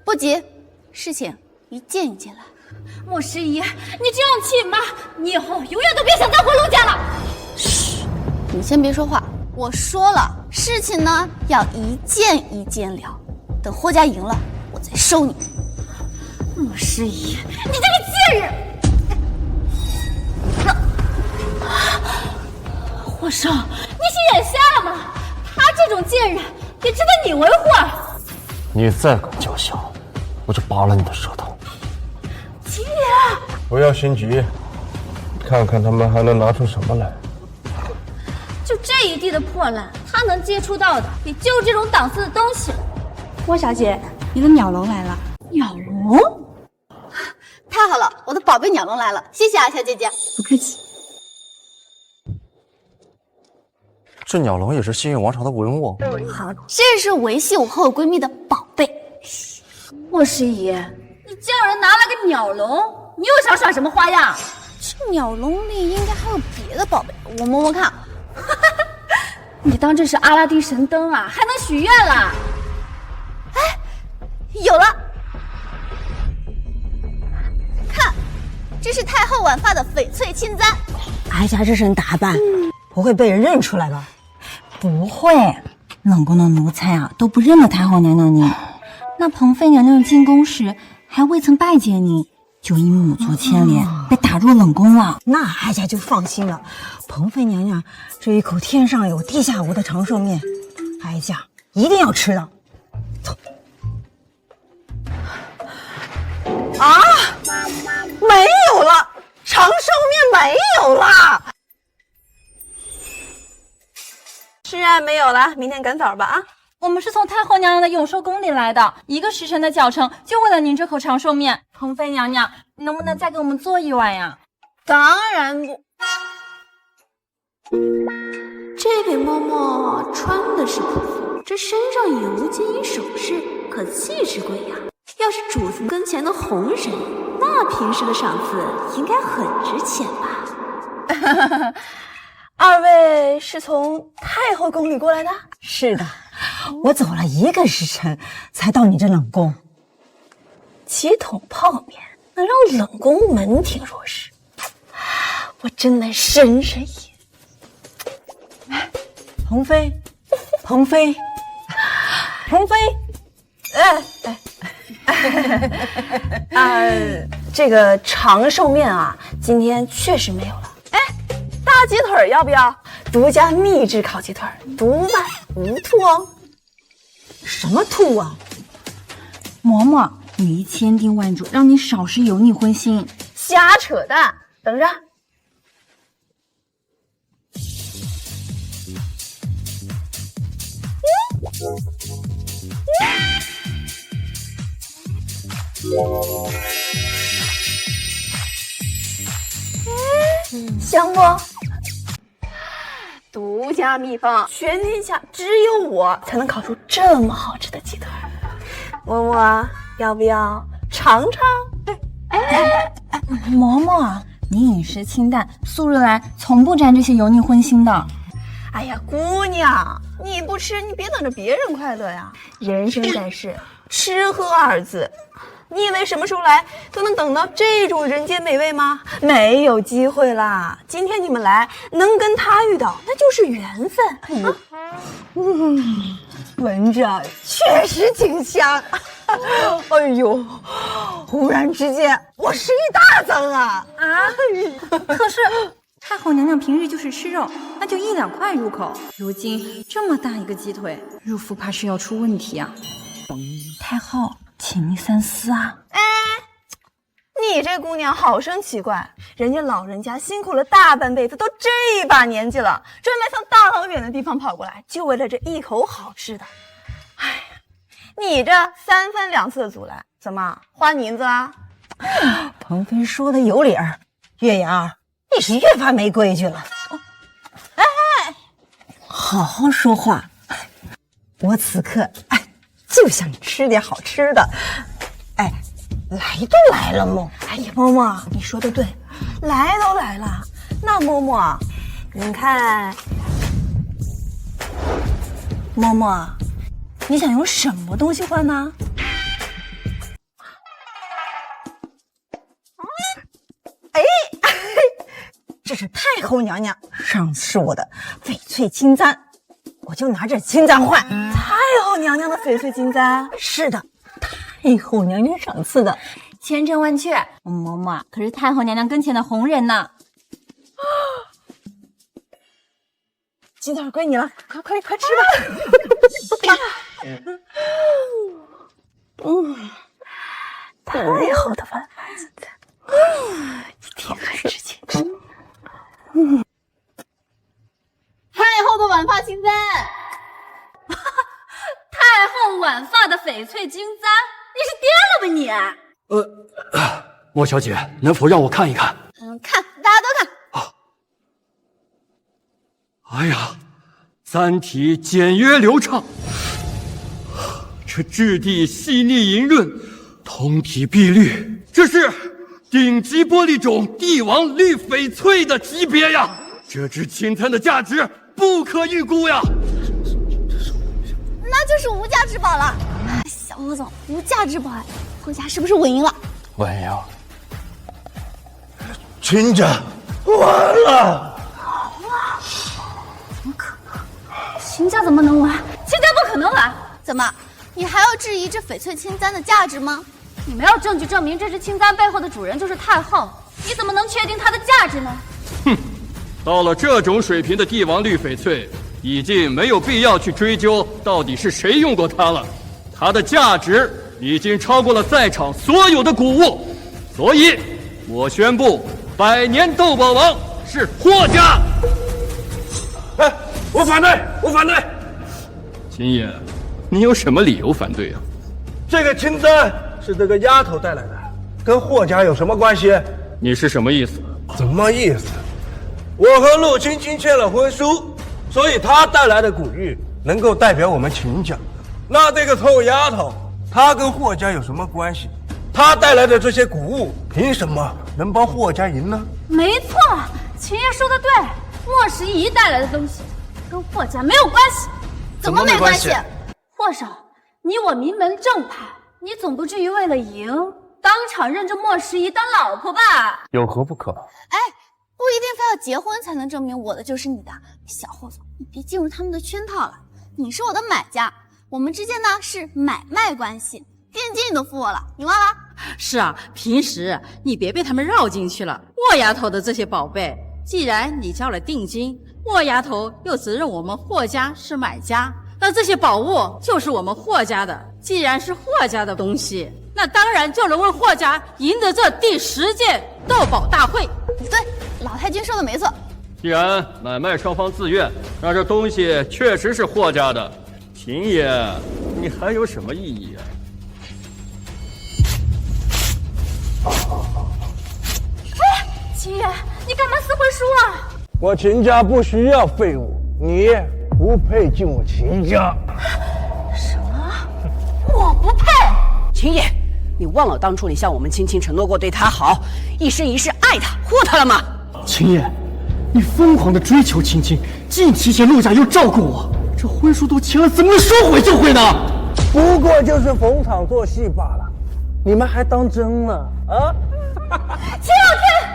不急，事情一件一件来。莫师爷，你这样气妈，你以后永远都别想再回陆家了。嘘，你先别说话。我说了，事情呢要一件一件聊，等霍家赢了，我再收你。莫师爷，你这个贱人！霍少，你是眼瞎了吗？他这种贱人也值得你维护啊！你再敢叫嚣，我就拔了你的舌头。秦爷，不要心急，看看他们还能拿出什么来。就这一地的破烂，他能接触到的也就这种档次的东西。郭小姐，你的鸟笼来了。鸟笼？太好了，我的宝贝鸟笼来了，谢谢啊，小姐姐。不客气。这鸟笼也是新月王朝的文物。好，这是维系我和我闺蜜的宝贝。莫师爷，你叫人拿了个鸟笼，你又想耍什么花样？这鸟笼里应该还有别的宝贝，我摸摸看。你当这是阿拉丁神灯啊？还能许愿啦？哎，有了！看，这是太后晚发的翡翠青簪。哀家这身打扮，不会被人认出来吧？不会，冷宫的奴才啊都不认得太后娘娘您。那彭妃娘娘进宫时还未曾拜见您，就因母族牵连被打入冷宫了。那哀家就放心了。彭妃娘娘这一口天上有地下无的长寿面，哀家一定要吃到。走。啊，没有了，长寿面没有了。是啊，没有了，明天赶早吧啊。我们是从太后娘娘的永寿宫里来的，1个时辰的脚程，就为了您这口长寿面。鹏飞娘娘，你能不能再给我们做一碗呀？当然不。这位嬷嬷穿的是朴素，这身上也无金银首饰，可气质贵呀。要是主子跟前的红人，那平时的赏赐应该很值钱吧？二位是从太后宫里过来的？是的，我走了1个时辰才到你这冷宫。几桶泡面能让冷宫门庭若市，我真乃神人也。鹏飞，鹏飞，鹏飞，这个长寿面啊，今天确实没有了。哎，大鸡腿要不要？独家秘制烤鸡腿，独卖无兔哦。什么兔啊？嬷嬷，女医千叮万嘱，让你少食油腻荤腥。瞎扯淡！等着。香不？独家秘方，全天下只有我才能烤出这么好吃的鸡腿。嬷嬷，要不要尝尝？嬷嬷，你饮食清淡，素日来从不沾这些油腻荤腥的。哎呀，姑娘，你不吃，你别等着别人快乐呀。人生在世，吃喝二字，你以为什么时候来都能等到这种人间美味吗？没有机会啦！今天你们来，能跟他遇到，那就是缘分。闻着确实挺香。哎呦，忽然之间我食欲大增啊！可是太后娘娘平日就是吃肉，那就1、2块入口。如今这么大一个鸡腿，入腹怕是要出问题啊！太后，请您三思啊！哎，你这姑娘好生奇怪，人家老人家辛苦了大半辈子，都这把年纪了，专门从大老远的地方跑过来，就为了这一口好吃的。哎，你这3番2次的阻拦，怎么花银子啊？鹏飞说的有理儿，月牙，你是越发没规矩了。哎，好好说话，我此刻就想吃点好吃的。哎，来都来了嘛。哎呀，嬷嬷，你说的对，来都来了。那嬷嬷，您看，嬷嬷，你想用什么东西换呢？哎，这是太后娘娘赏赐我的翡翠金簪，我就拿这金簪换。太后娘娘的翡翠金簪？是的，太后娘娘赏赐的，千真万确。我们嬷嬷可是太后娘娘跟前的红人呢。鸡腿归你了，快吃吧。太后的晚饭金簪，一天还是钱吃。太后的晚发金簪，太后晚发的翡翠金簪，你是癫了吧你？莫小姐，能否让我看一看？看，大家都看。哎呀，簪体简约流畅，这质地细腻莹润，通体碧绿，这是顶级玻璃种帝王绿翡翠的级别呀！这只青簪的价值不可预估呀！那就是无价之宝了。小鄂总，无价之宝，回家是不是稳赢了？稳赢。亲家，完了！怎么可能？秦家怎么能完？秦家不可能完！怎么，你还要质疑这翡翠青簪的价值吗？你没有证据证明这只青簪背后的主人就是太后，你怎么能确定它的价值呢？哼，到了这种水平的帝王绿翡翠，已经没有必要去追究到底是谁用过它了。它的价值已经超过了在场所有的古物。所以，我宣布百年斗宝王是霍家。哎，我反对，我反对！秦爷，你有什么理由反对啊？这个清单是这个丫头带来的，跟霍家有什么关系？你是什么意思？什么意思？我和陆青青签了婚书，所以她带来的古玉能够代表我们秦家。那这个臭丫头，她跟霍家有什么关系？她带来的这些古物，凭什么能帮霍家赢呢？没错，秦爷说的对，莫十一带来的东西跟霍家没有关系。怎么没关系？霍少，你我名门正派，你总不至于为了赢，当场认这莫十一当老婆吧？有何不可？哎，不一定非要结婚才能证明我的就是你的。小霍总，你别进入他们的圈套了。你是我的买家，我们之间呢是买卖关系，定金你都付我了，你忘了？是啊，平时你别被他们绕进去了。莫丫头的这些宝贝，既然你交了定金，莫丫头又责任我们霍家是买家，那这些宝物就是我们霍家的。既然是霍家的东西，那当然就能为霍家赢得这第10届斗宝大会。对，老太君说的没错。既然买卖双方自愿，那这东西确实是霍家的，秦爷，你还有什么异议啊？哎，秦爷，你干嘛撕回书啊？我秦家不需要废物，你不配进我秦家。什么？我不配？秦爷，你忘了当初你向我们青青承诺过对她好，一生一世爱她护她了吗？秦爷，你疯狂的追求青青，既提携陆家又照顾我，这婚书都签了，怎么能说毁就毁呢？不过就是逢场作戏罢了，你们还当真了啊？秦老天！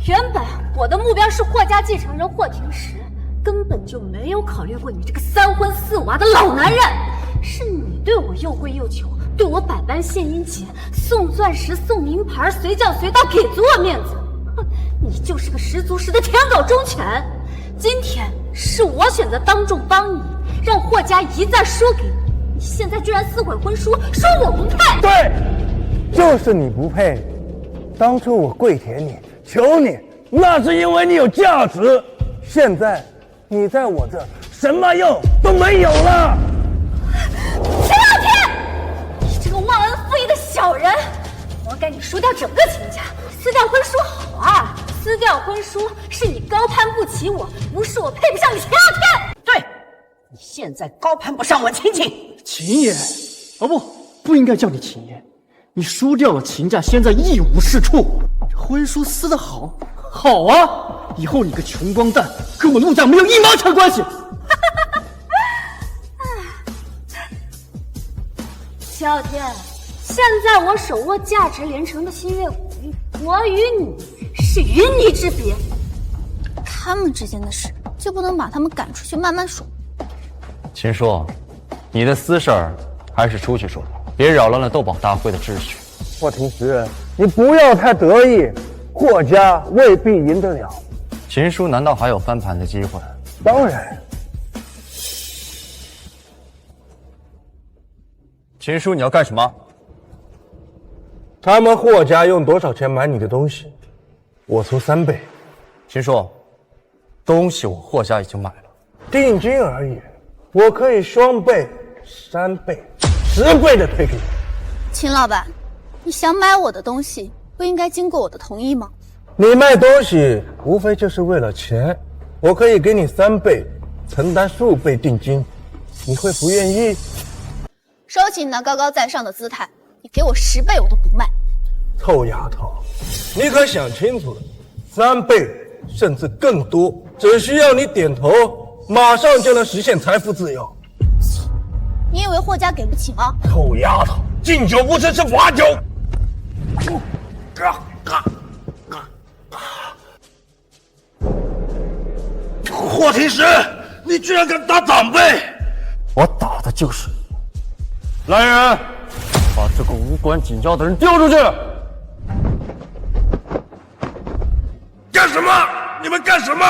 原本我的目标是霍家继承人霍廷实，根本就没有考虑过你这个3婚4娃的老男人。是你对我又贵又求，对我百般献殷勤，送钻石送名牌，随叫随到，给足我面子。哼，你就是个十足十的舔狗忠犬。今天是我选择当众帮你，让霍家一再输给你，你现在居然撕毁婚书，说我不配。对，就是你不配。当初我跪舔你，求你，那是因为你有价值。现在你在我这什么用都没有了。秦老天，你这个忘恩负义的小人，活该你输掉整个秦家。撕掉婚书好啊，撕掉婚书是你高攀不起我，不是我配不上你秦老天。对，你现在高攀不上我青青。秦爷，哦不应该叫你秦爷。你输掉了秦家，现在一无是处。这婚书撕得好，好啊！以后你个穷光蛋，跟我陆家没有1毛钱关系。秦老天，现在我手握价值连城的新月古玉，我与你是云泥之别。他们之间的事就不能把他们赶出去慢慢说？秦叔，你的私事儿还是出去说，别扰乱了斗宝大会的秩序。霍廷实，你不要太得意，霍家未必赢得了。秦叔难道还有翻盘的机会？当然。秦叔，你要干什么？他们霍家用多少钱买你的东西，我出3倍。秦叔，东西我霍家已经买了，定金而已，我可以2倍、3倍、10倍的退给你。秦老板，你想买我的东西，不应该经过我的同意吗？你卖东西无非就是为了钱，我可以给你3倍，承担数倍定金，你会不愿意？收起你那高高在上的姿态，你给我10倍我都不卖。臭丫头，你可想清楚了，3倍甚至更多，只需要你点头，马上就能实现财富自由。你以为霍家给不起吗？臭丫头，敬酒不吃吃罚酒。霍廷实，你居然敢打长辈！我打的就是你。来人，把这个无关紧要的人丢出去！干什么？你们干什么？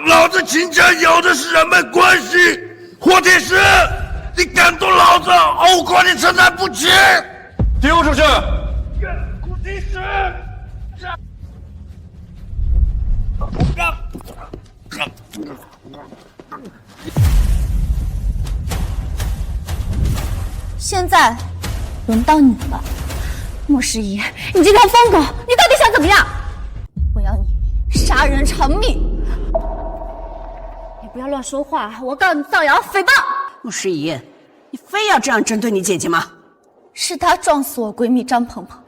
老子秦家有的是人脉关系。霍廷实，你敢动老子，后果你承担不起！丢出去！现在轮到你了，莫师爷，你这条疯狗，你到底想怎么样？我要你杀人偿命！你不要乱说话，我告你造谣诽谤！莫师爷，你非要这样针对你姐姐吗？是她撞死我闺蜜张鹏鹏，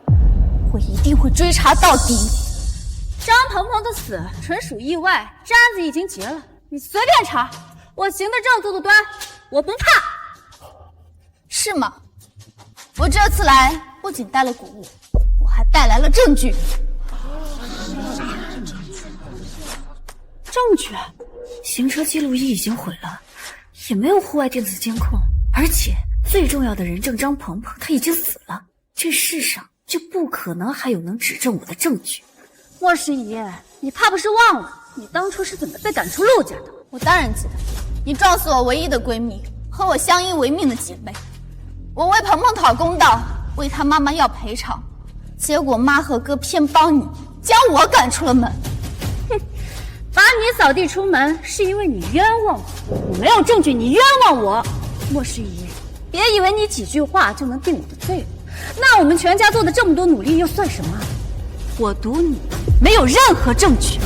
我一定会追查到底。张鹏鹏的死纯属意外，这案子已经结了，你随便查，我行得正坐得端，我不怕。是吗？我这次来不仅带了谷物，我还带来了证据。证据？行车记录仪已经毁了，也没有户外电子监控，而且最重要的人证张鹏鹏他已经死了，这世上就不可能还有能指证我的证据。莫师爷，你怕不是忘了你当初是怎么被赶出陆家的？我当然记得，你撞死我唯一的闺蜜和我相依为命的姐妹。我为鹏鹏讨公道，为他妈妈要赔偿，结果妈和哥偏帮你，将我赶出了门。哼，把你扫地出门是因为你冤枉我，我没有证据，你冤枉我。莫师爷，别以为你几句话就能定我的罪了，那我们全家做的这么多努力又算什么？我赌你没有任何证据。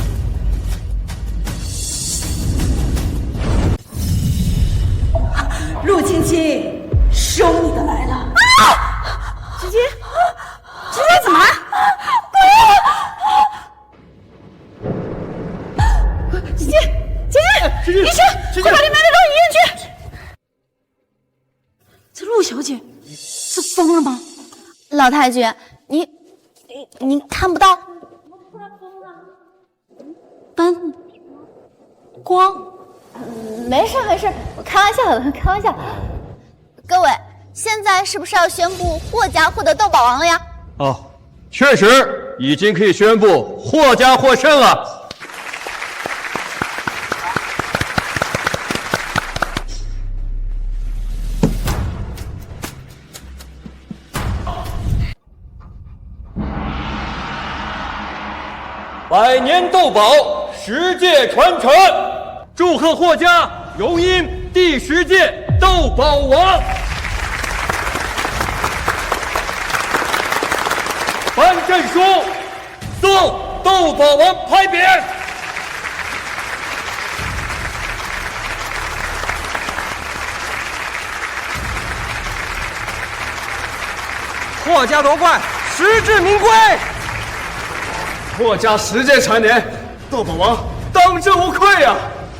陆青青，收你的来了！啊！姐姐，姐姐怎么了？姐姐，姐姐，医生，快把林梅梅到医院去！这陆小姐是疯了吗？老太君，你看不到？灯光。没事没事，我开玩笑的，开玩笑。各位，现在是不是要宣布霍家获得斗宝王了呀？哦，确实已经可以宣布霍家获胜了。百年斗宝，十届传承。祝贺霍家荣膺第10届斗宝王！颁证书，送斗宝王牌匾。霍家夺冠，实至名归。霍家10届蝉联，斗宝王当之无愧啊！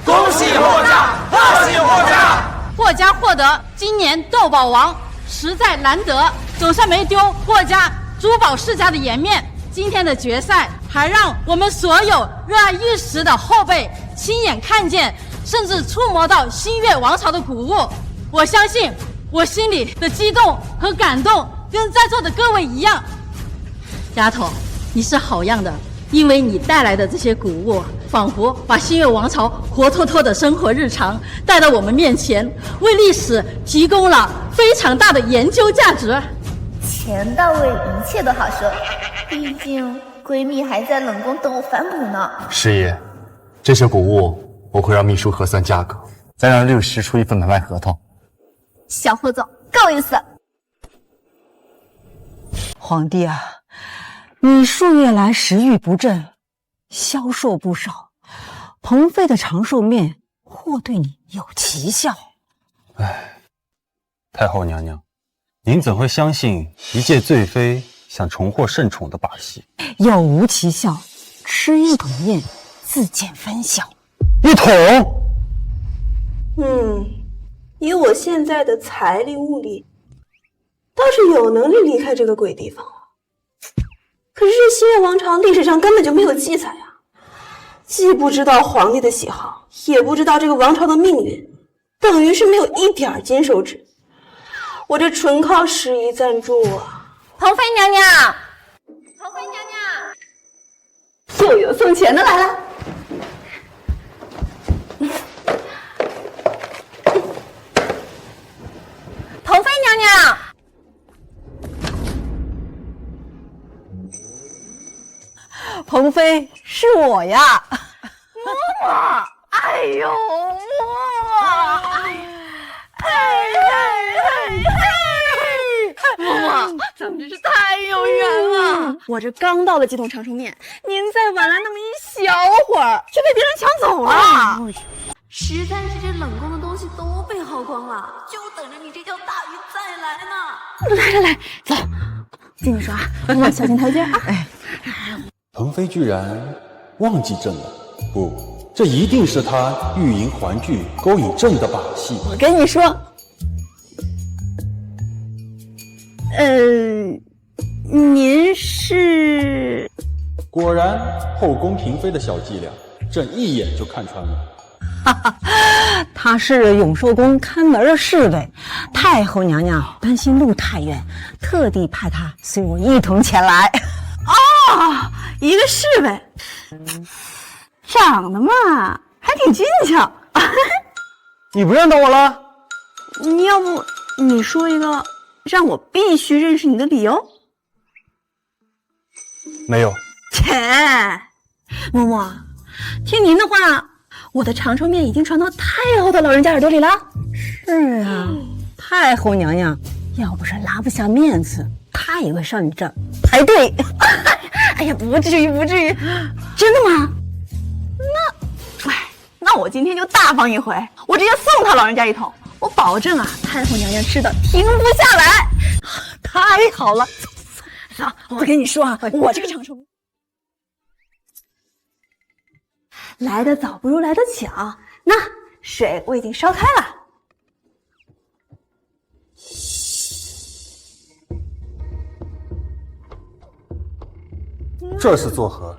恭喜霍家，贺喜霍家！霍家获得今年斗宝王，实在难得，总算没丢霍家珠宝世家的颜面。今天的决赛还让我们所有热爱玉石的后辈亲眼看见，甚至触摸到新月王朝的古物。我相信我心里的激动和感动跟在座的各位一样。丫头，你是好样的，因为你带来的这些古物仿佛把新月王朝活脱脱的生活日常带到我们面前，为历史提供了非常大的研究价值。钱到位，一切都好说。毕竟闺蜜还在冷宫等我反哺呢。师爷，这些古物我会让秘书核算价格，再让律师出一份买卖合同。小霍总，够意思。皇帝啊，你数月来食欲不振，消瘦不少。鹏飞的长寿面或对你有奇效。唉，太后娘娘，您怎会相信一介罪妃想重获圣宠的把戏？有无奇效，吃一桶面，自见分晓。一桶？以我现在的财力物力，倒是有能力离开这个鬼地方了。可是新月王朝历史上根本就没有记载啊，既不知道皇帝的喜好，也不知道这个王朝的命运，等于是没有一点经手指。我这纯靠师姨赞助啊！鹏飞娘娘，鹏飞娘娘，又有送钱的来了。鹏飞娘娘，鹏飞，是我呀！哇！哎呦，哇！嬷嬷，咱们真是太有缘了！我这刚到了几桶长寿面，您再晚来那么一小会儿，就被别人抢走了。实在是这冷宫的东西都被耗光了，就等着你这条大鱼再来呢。来，走，进去说啊，嬷嬷小心台阶啊！鹏飞居然忘记朕了，不，这一定是他欲迎还拒、勾引朕的把戏。我跟你说，您是？果然后宫嫔妃的小伎俩，朕一眼就看穿了。他是永寿宫看门的侍卫，太后娘娘担心路太远，特地派他随我一同前来。哦，一个侍卫，长得嘛还挺俊俏。你不认得我了？你要不你说一个让我必须认识你的理由？没有。切，嬷嬷，听您的话，我的长寿面已经传到太后的老人家耳朵里了。是啊，太后娘娘要不是拉不下面子，她也会上你这儿排队。哎呀，不至于，真的吗？那我今天就大方一回，我直接送他老人家一桶，我保证啊，太后娘娘吃的停不下来。太好了，走，我跟你说啊，我这个长寿面来得早不如来得巧。那水我已经烧开了。这是作何？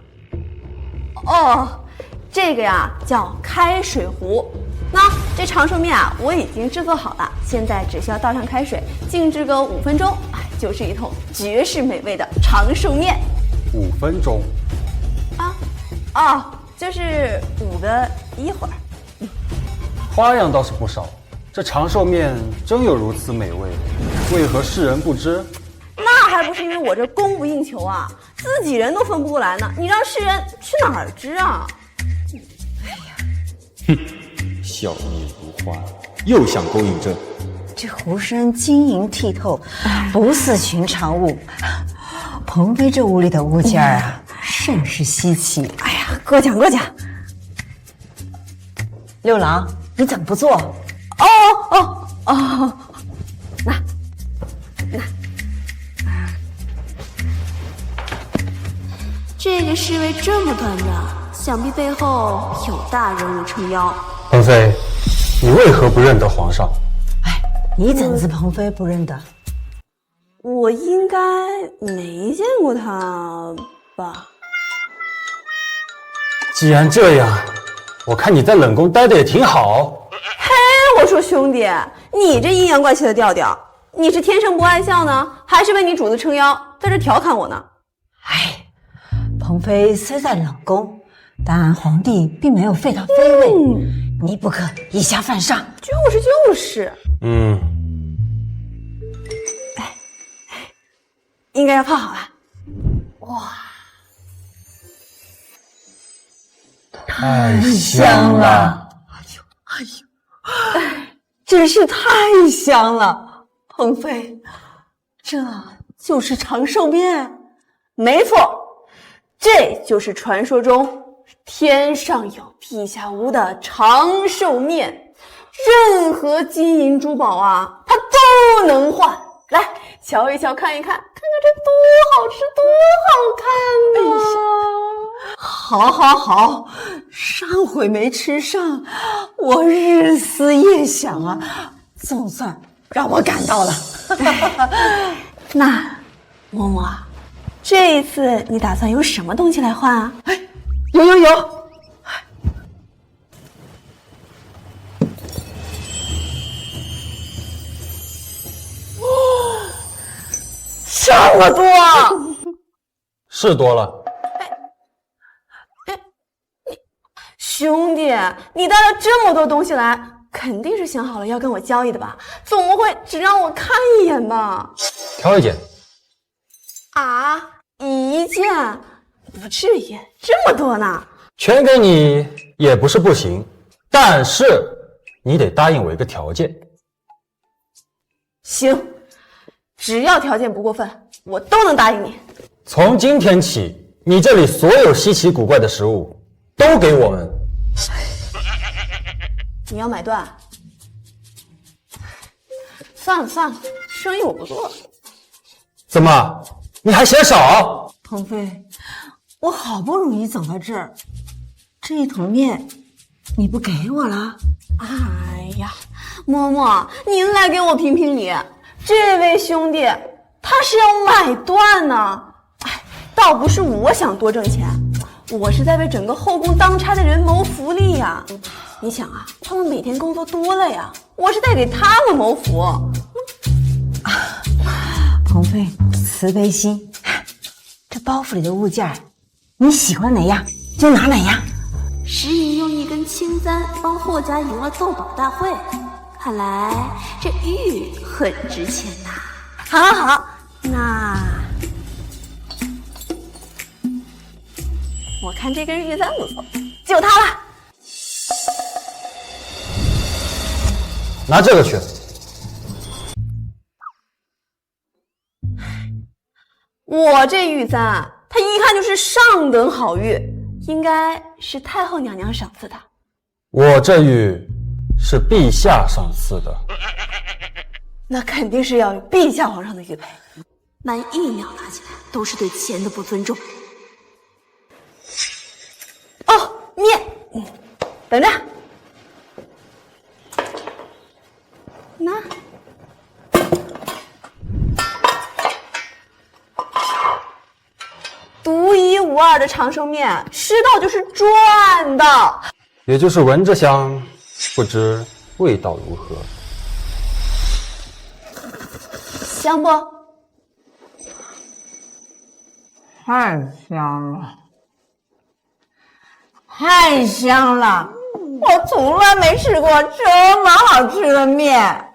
哦，这个呀叫开水壶。那这长寿面啊，我已经制作好了，现在只需要倒上开水，静置个5分钟，就是一桶绝世美味的长寿面。5分钟？就是5个1会儿。花样倒是不少，这长寿面真有如此美味，为何世人不知？那还不是因为我这供不应求啊，自己人都分不过来呢，你让世人去哪儿知啊？哼，笑靥如花，又想勾引朕。这壶身晶莹剔透，不似寻常物。鹏飞这屋里的物件啊，甚是稀奇。哎呀，过奖。六郎，你怎么不做？那。这个侍卫这么端着，想必背后有大人物撑腰。鹏飞，你为何不认得皇上？你怎子鹏飞不认得？我应该没见过他吧？既然这样，我看你在冷宫待的也挺好。嘿，我说兄弟，你这阴阳怪气的调调，你是天生不爱笑呢，还是为你主子撑腰，在这调侃我呢？鹏飞虽在冷宫，但皇帝并没有废他妃位，你不可以下犯上。就是，应该要泡好了。哇，太香了！真是太香了，鹏飞，这就是长寿面。没错，这就是传说中天上有地下无的长寿面，任何金银珠宝啊，它都能换。来，瞧一瞧，看一看，看看这多好吃，多好看呐！好，上回没吃上，我日思夜想啊，总算让我赶到了。那嬷嬷，这一次你打算用什么东西来换啊？有。这么多，是多了。兄弟，你带了这么多东西来，肯定是想好了要跟我交易的吧？总不会只让我看一眼吧？挑一件。啊，一件？不至于，这么多呢。全给你也不是不行，但是你得答应我一个条件。行，只要条件不过分，我都能答应你。从今天起，你这里所有稀奇古怪的食物都给我们。你要买断？算了算了，生意我不做了。怎么，你还嫌少？鹏飞，我好不容易走到这儿，这一桶面你不给我了？哎呀，嬷嬷，您来给我评评理，这位兄弟他是要买断呢。哎，倒不是我想多挣钱，我是在为整个后宫当差的人谋福利呀。你想啊，他们每天工作多了呀，我是在给他们谋福。鹏飞，慈悲心，这包袱里的物件，你喜欢哪样就拿哪样。石隐用一根青簪帮霍家赢了斗宝大会，看来这玉很值钱呐。好好好，那我看这根玉簪不错，就它了。拿这个去。我这玉簪，它一看就是上等好玉，应该是太后娘娘赏赐的。我这玉是陛下赏赐的，那肯定是要有陛下皇上的玉佩。慢一秒拿起来都是对钱的不尊重。哦，面，等着。那。独一无二的长寿面，吃到就是赚的。也就是闻着香，不知味道如何。香不？太香了，太香了！我从来没吃过这么好吃的面，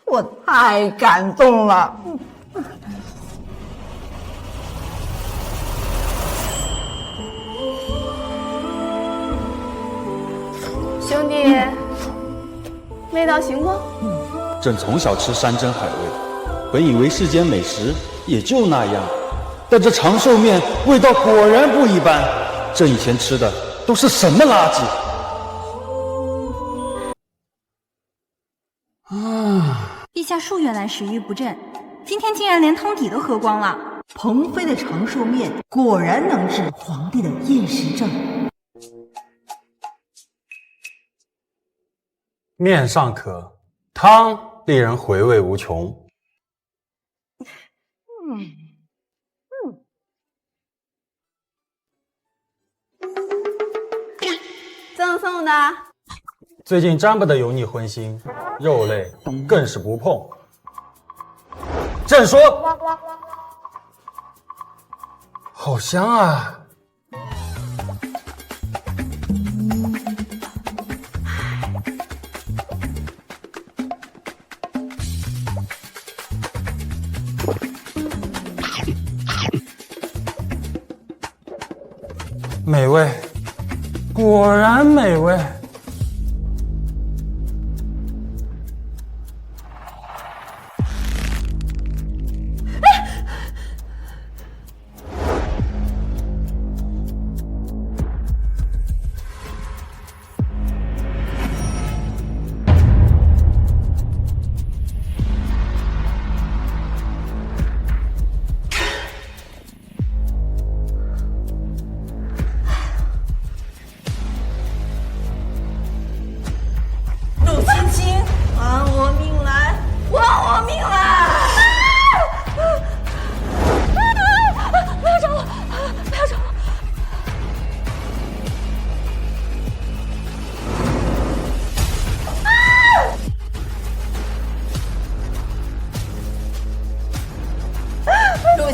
我太感动了。兄弟，味道行不？朕从小吃山珍海味，本以为世间美食也就那样，但这长寿面味道果然不一般。朕以前吃的都是什么垃圾？陛下数月来食欲不振，今天竟然连汤底都喝光了。鹏飞的长寿面果然能治皇帝的厌食症。面尚可，汤令人回味无穷。赠送的。最近沾不得油腻荤腥，肉类更是不碰。朕说，好香啊！美味，果然美味。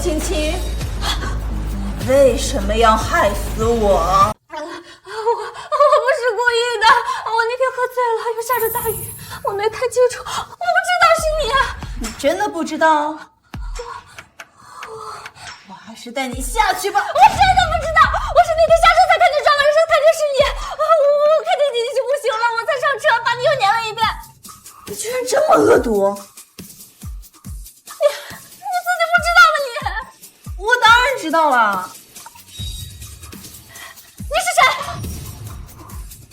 青青，为什么要害死我？我不是故意的，我那天喝醉了，又下着大雨，我没看清楚，我不知道是你啊！你真的不知道？我还是带你下去吧。我真的不知道，我是那天下车才看见专门人生太是你，我看见你就不行了，我才上车把你又撵了一遍。你居然这么恶毒！你自己不知道吗你？我当然知道了。你是谁？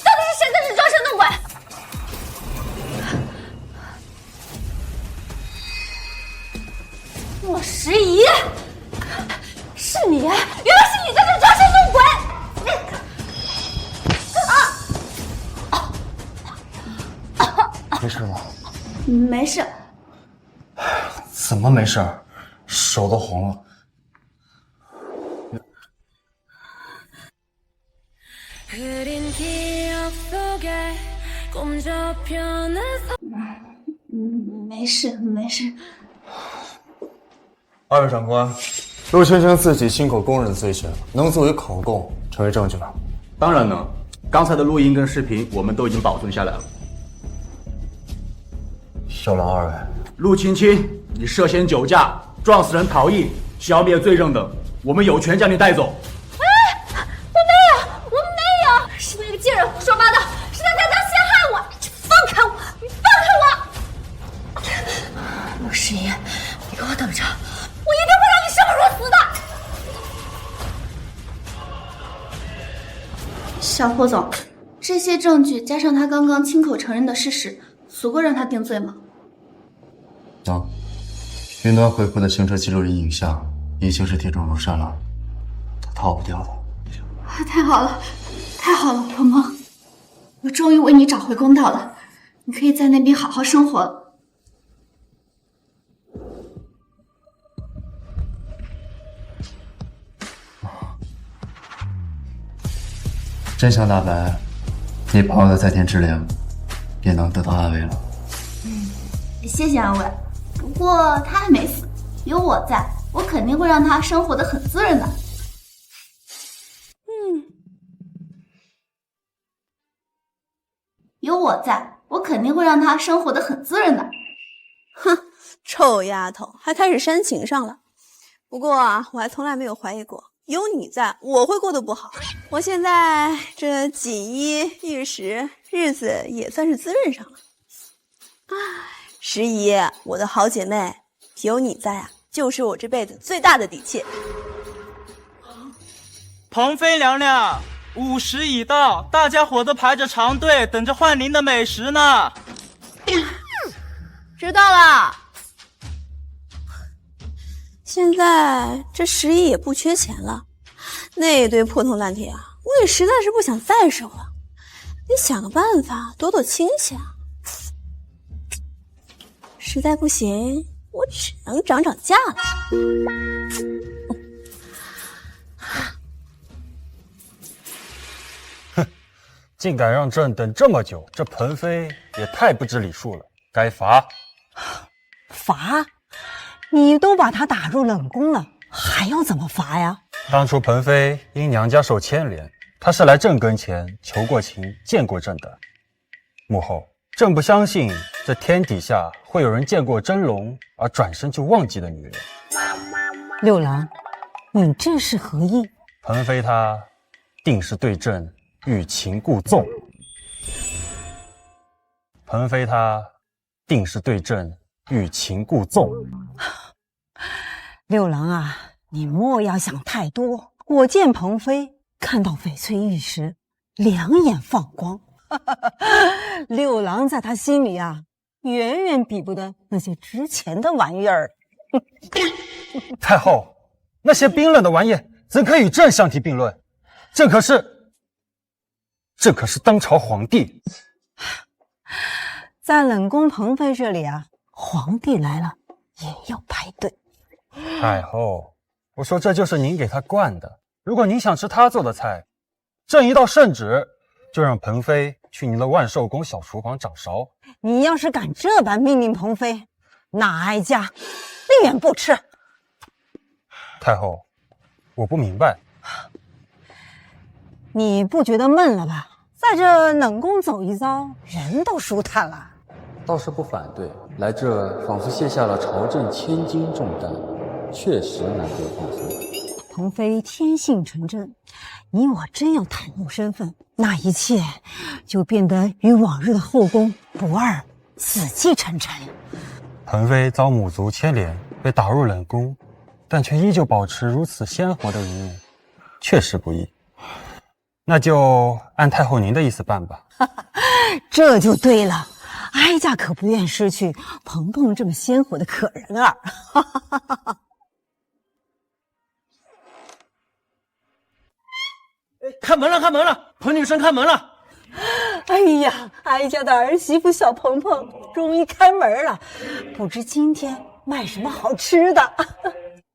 到底是谁在这装神弄鬼？莫时宜，是你，原来是你在这装神弄鬼！没事吧？没事。怎么没事？手都红了。没事没事。二位长官，陆青青自己亲口供认罪行，能作为口供成为证据吗？当然能，刚才的录音跟视频我们都已经保存下来了。有劳二位。陆青青，你涉嫌酒驾、撞死人逃逸、消灭罪证等，我们有权将你带走。我没有，是那个贱人胡说八道，是他在当陷害我！你放开我！你放开我！陆时宜，你给我等着，我一定会让你生不如死的！小霍总，这些证据加上他刚刚亲口承认的事实，足够让他定罪吗？能。云端回复的行车记录仪影像已经是铁证如山了，他逃不掉的。太好了，太好了，鹏鹏，我终于为你找回公道了，你可以在那边好好生活了。真相大白，你朋友的在天之灵也能得到安慰了。谢谢安慰，不过他还没死，有我在，我肯定会让他生活得很滋润的。有我在，我肯定会让他生活得很滋润的。哼，臭丫头，还开始煽情上了。不过啊，我还从来没有怀疑过，有你在，我会过得不好。我现在这锦衣玉食，日子也算是滋润上了。唉，时宜，我的好姐妹，有你在啊，就是我这辈子最大的底气。鹏飞娘娘，5时已到，大家伙都排着长队，等着换您的美食呢。知道了。现在这时宜也不缺钱了，那堆破铜烂铁啊，我也实在是不想再收了。你想个办法躲躲亲戚啊。实在不行，我只能涨价了。竟敢让朕等这么久，这彭飞也太不知礼数了，该罚。罚？你都把他打入冷宫了，还要怎么罚呀？当初彭飞因娘家受牵连，他是来朕跟前求过情、见过朕的。母后，朕不相信这天底下会有人见过真龙而转身就忘记的女人。六郎，你这是何意？彭飞他定是对朕欲擒故纵。彭飞他定是对朕欲擒故纵。六郎啊，你莫要想太多。我见彭飞看到翡翠玉石，两眼放光。六郎在他心里啊，远远比不得那些值钱的玩意儿。太后，那些冰冷的玩意怎可与朕相提并论？朕可是当朝皇帝。在冷宫彭妃这里啊，皇帝来了也要排队。太后，我说这就是您给他灌的。如果您想吃他做的菜，朕一道圣旨，就让彭妃去您的万寿宫小厨房掌勺。你要是敢这般命令彭妃，那哀家宁愿不吃。太后，我不明白。你不觉得闷了吧？在这冷宫走一遭，人都舒坦了。倒是不反对，来这仿佛卸下了朝政千斤重担，确实难得放松。鹏飞天性纯真，你我真要袒露身份，那一切就变得与往日的后宫不二，死气沉沉。鹏飞遭母族牵连，被打入冷宫，但却依旧保持如此鲜活的容颜，确实不易。那就按太后您的意思办吧。这就对了，哀家可不愿失去鹏鹏这么鲜活的可人儿。开门了，开门了，彭女生开门了。哎呀，哀家的儿媳妇小鹏鹏终于开门了，不知今天卖什么好吃的。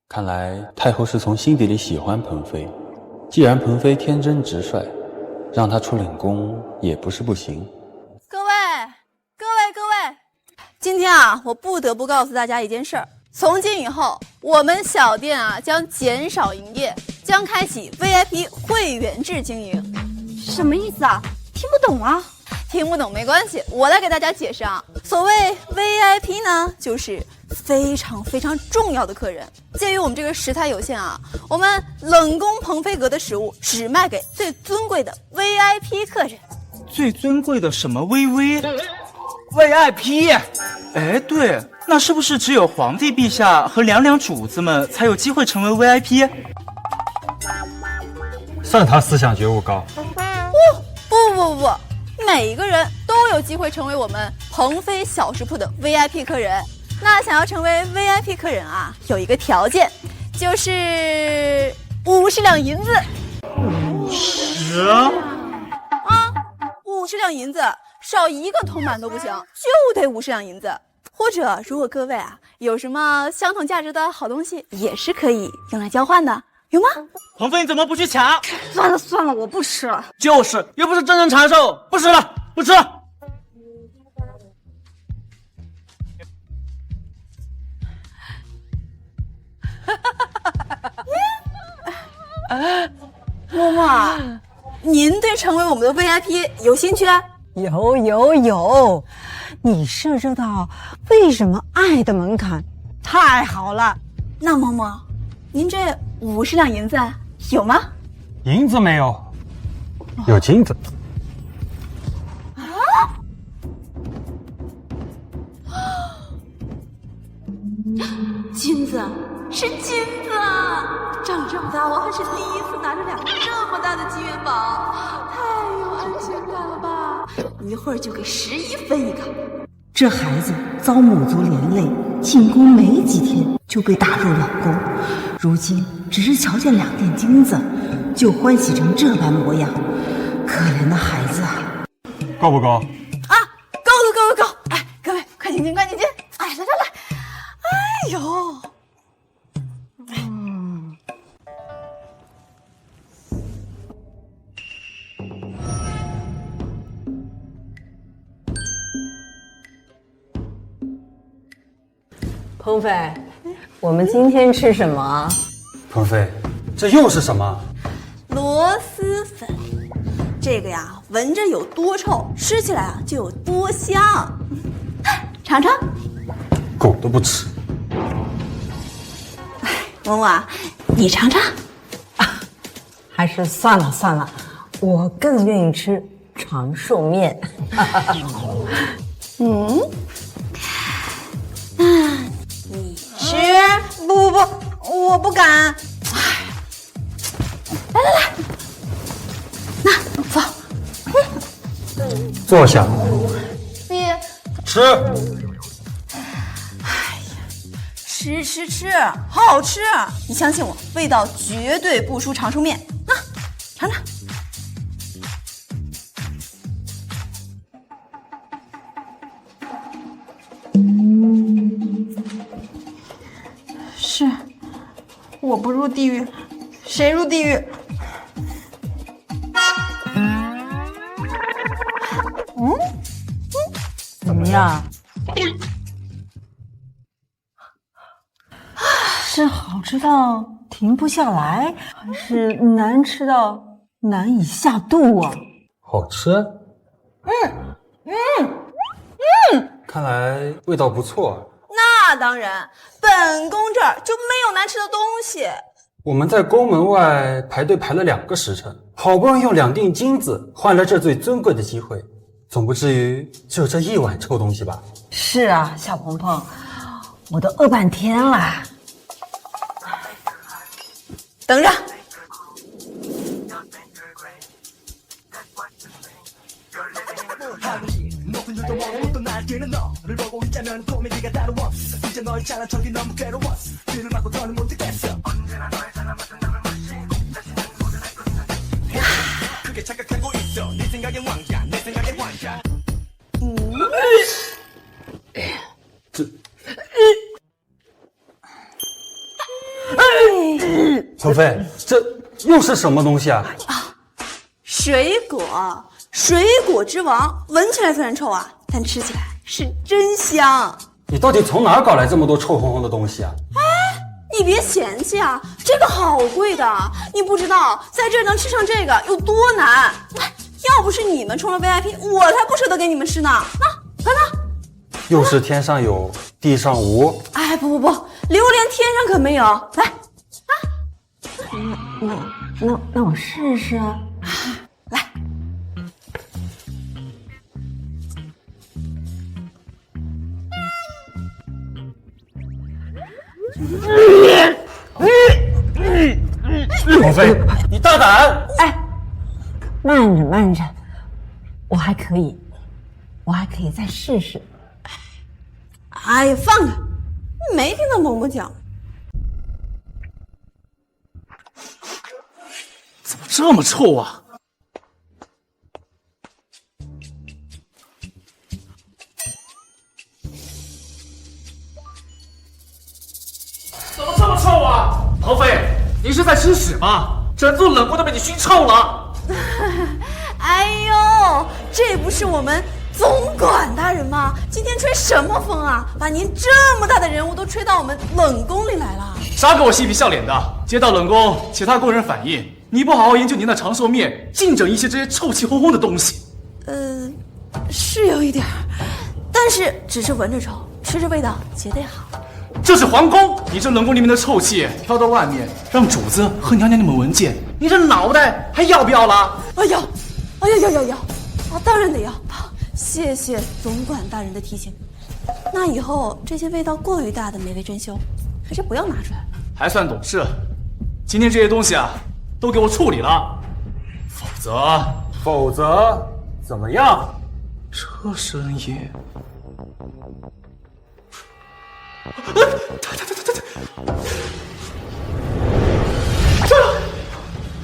看来太后是从心底里喜欢鹏飞，既然鹏飞天真直率，让他出冷宫也不是不行。各位，今天啊，我不得不告诉大家一件事儿：从今以后，我们小店啊将减少营业，将开启 VIP 会员制经营。什么意思啊？听不懂啊。听不懂没关系，我来给大家解释啊。所谓 VIP 呢，就是非常非常重要的客人。鉴于我们这个食材有限啊，我们冷宫鹏飞阁的食物只卖给最尊贵的 VIP 客人。最尊贵的什么 VIP？ 哎，对，那是不是只有皇帝陛下和两两主子们才有机会成为 VIP？ 算他思想觉悟高。不，每一个人都有机会成为我们鹏飞小食铺的 VIP 客人。那想要成为 VIP 客人啊，有一个条件，就是50两银子。50啊！50两银子，少一个铜板都不行，就得50两银子。或者，如果各位啊有什么相同价值的好东西，也是可以用来交换的，有吗？鹏飞，你怎么不去抢？算了，我不吃了。就是，又不是真正长寿，不吃了，不吃了。嬷嬷，您对成为我们的 VIP 有兴趣？有，你涉及到为什么爱的门槛，太好了。那嬷嬷，您这50两银子有吗？银子没有，有金子。金子，是金子啊！长这么大，我还是第一次拿着2个这么大的金元宝，太有安全感了吧！一会儿就给11分一个。这孩子遭母族连累，进宫没几天就被打入冷宫，如今只是瞧见2锭金子，就欢喜成这般模样，可怜的孩子啊！够不够？啊，够！哎，各位快请进！哎，来！哎呦，鹏飞，我们今天吃什么？鹏飞，这又是什么？螺蛳粉。这个呀，闻着有多臭，吃起来啊就有多香。尝尝。狗都不吃。嬷嬷，你尝尝。还是算了，我更愿意吃长寿面。那你吃？不，我不敢。来，那走。坐下。你吃。吃，好吃！你相信我，味道绝对不输长寿面。那尝尝。是，我不入地狱，谁入地狱？怎么样？是好吃到停不下来，还是难吃到难以下肚啊？好吃。看来味道不错。那当然，本宫这儿就没有难吃的东西。我们在宫门外排队排了2个时辰，好不容易用2锭金子换来这最尊贵的机会，总不至于只有这一碗臭东西吧？是啊，小鹏鹏，我都饿半天了。等着。鹏飞，这又是什么东西啊？水果之王，闻起来虽然臭啊，但吃起来是真香。你到底从哪儿搞来这么多臭烘烘的东西啊？你别嫌弃啊，这个好贵的，你不知道在这能吃上这个有多难。要不是你们充了 VIP， 我才不舍得给你们吃呢。快拿！又是天上有，地上无。哎，不，榴莲天上可没有。来，那我试试。来。鹏飞，你大胆！哎，慢着，我还可以再试试。哎呀，放开！没听到嬷嬷讲。怎么这么臭啊？怎么这么臭啊？鹏飞，你是在吃屎吗？整座冷宫都被你熏臭了。哎呦，这不是我们总管大人吗？今天吹什么风啊？把您这么大的人物都吹到我们冷宫里来了。啥给我嬉皮笑脸的？接到冷宫，其他宫人反映你不好好研究您的长寿面，净整一些这些臭气烘烘的东西。是有一点，但是只是闻着臭，吃着味道绝对好。这是皇宫，你这冷宫里面的臭气飘到外面，让主子和娘娘你们闻见，你这脑袋还要不要了？要，当然得要。谢谢总管大人的提醒。那以后这些味道过于大的美味珍馐，还是不要拿出来了。还算懂事。今天这些东西啊，都给我处理了，否则怎么样？这声音。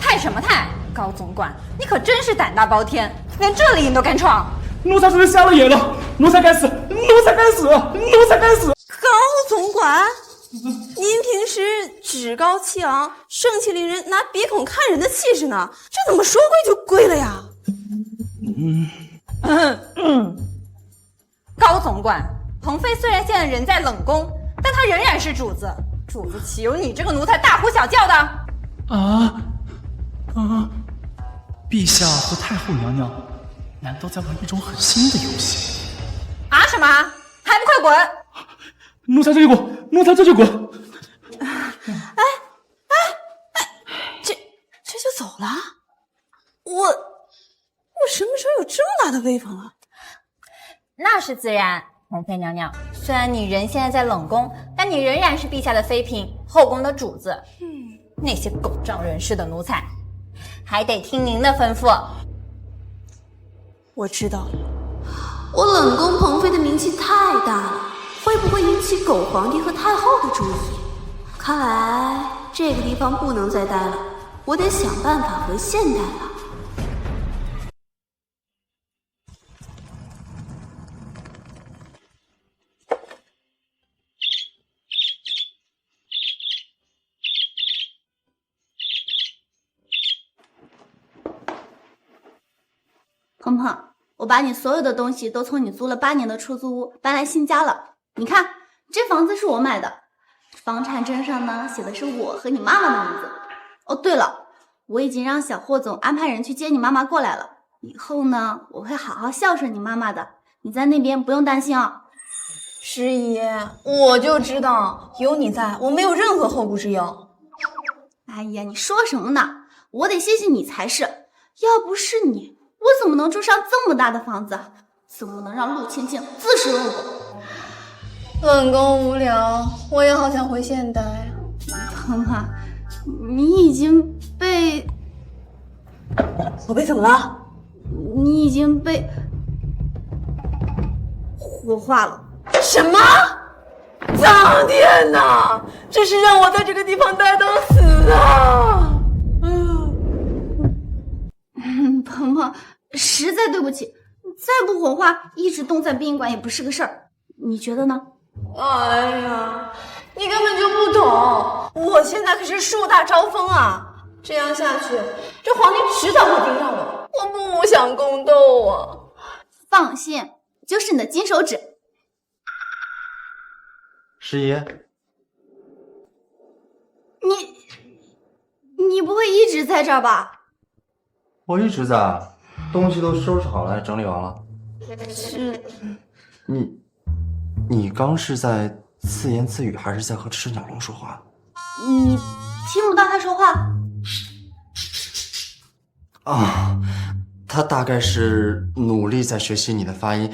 太什么太？高总管，你可真是胆大包天，连这里你都敢闯！奴才真是瞎了眼了，奴才该死！高总管，您平时趾高气昂、盛气凌人，拿鼻孔看人的气势呢，这怎么说归就归了呀？高总管，鹏飞虽然现在人在冷宫，但他仍然是主子，主子岂有你这个奴才大呼小叫的？陛下和太后娘娘难道在玩一种很新的游戏？什么？还不快滚！奴才这就滚！这就走了？我什么时候有这么大的威风了？那是自然。鹏飞娘娘，虽然你人现在在冷宫，但你仍然是陛下的妃嫔，后宫的主子。那些狗仗人势的奴才，还得听您的吩咐。我知道了。我冷宫鹏飞的名气太大了，会不会引起狗皇帝和太后的注意？看来这个地方不能再待了，我得想办法回现代了。鹏鹏，我把你所有的东西都从你租了8年的出租屋搬来新家了。你看，这房子是我买的，房产证上呢写的是我和你妈妈的名字。哦，对了，我已经让小霍总安排人去接你妈妈过来了。以后呢，我会好好孝顺你妈妈的，你在那边不用担心啊。师爷，我就知道有你在，我没有任何后顾之忧。哎呀，你说什么呢？我得谢谢你才是，要不是你，我怎么能住上这么大的房子？怎么能让陆青青自食恶果？冷宫无聊，我也好想回现代啊。鹏鹏，你已经被……我被怎么了？你已经被火化了。什么？苍天哪！这是让我在这个地方待到死啊！鹏鹏，实在对不起，再不火化，一直冻在殡仪馆也不是个事儿。你觉得呢？哎呀，你根本就不懂，我现在可是树大招风啊！这样下去，这皇帝迟早会盯上我，我不想宫斗啊！放心，就是你的金手指。师爷，你不会一直在这儿吧？我一直在，东西都收拾好了，整理完了。是。你刚是在自言自语，还是在和赤鸟龙说话？你听不到他说话？啊，他大概是努力在学习你的发音。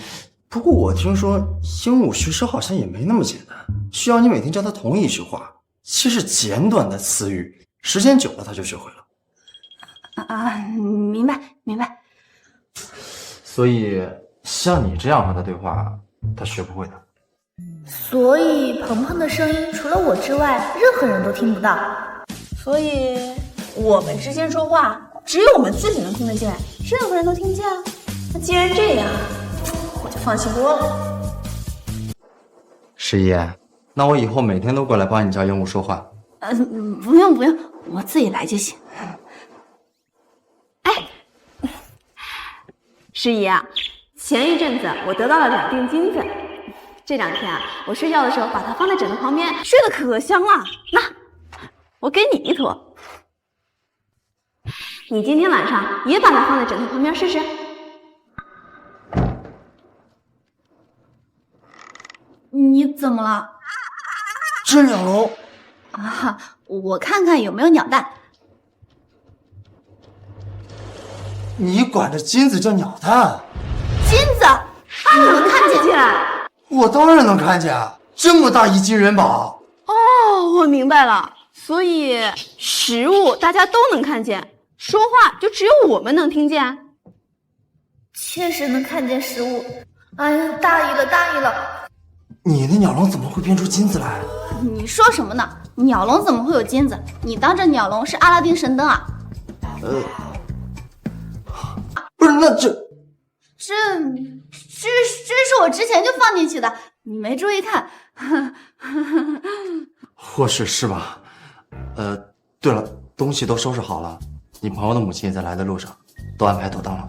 不过我听说鹦鹉学舌好像也没那么简单，需要你每天教他同一句话，其实简短的词语，时间久了他就学会了。明白。所以像你这样和他对话，他学不会的。所以鹏鹏的声音除了我之外，任何人都听不到。所以我们之间说话，只有我们自己能听得见，任何人都听不见啊。那既然这样，我就放心多了。师爷，那我以后每天都过来帮你教鹦鹉说话。不用，我自己来就行。师爷啊，前一阵子我得到了2锭金子，这2天啊，我睡觉的时候把它放在枕头旁边，睡得可香了。那我给你一坨，你今天晚上也把它放在枕头旁边试试。你怎么了？这鸟笼啊，我看看有没有鸟蛋。你管着金子叫鸟蛋？金子，你能看见？我当然能看见，这么大一金元宝。哦，我明白了，所以食物大家都能看见，说话就只有我们能听见。确实能看见食物。哎呀，大意了！你的鸟笼怎么会变出金子来？你说什么呢？鸟笼怎么会有金子？你当这鸟笼是阿拉丁神灯啊？不是，那这是我之前就放进去的，你没注意看。或许是吧。对了，东西都收拾好了，你朋友的母亲也在来的路上，都安排妥当了。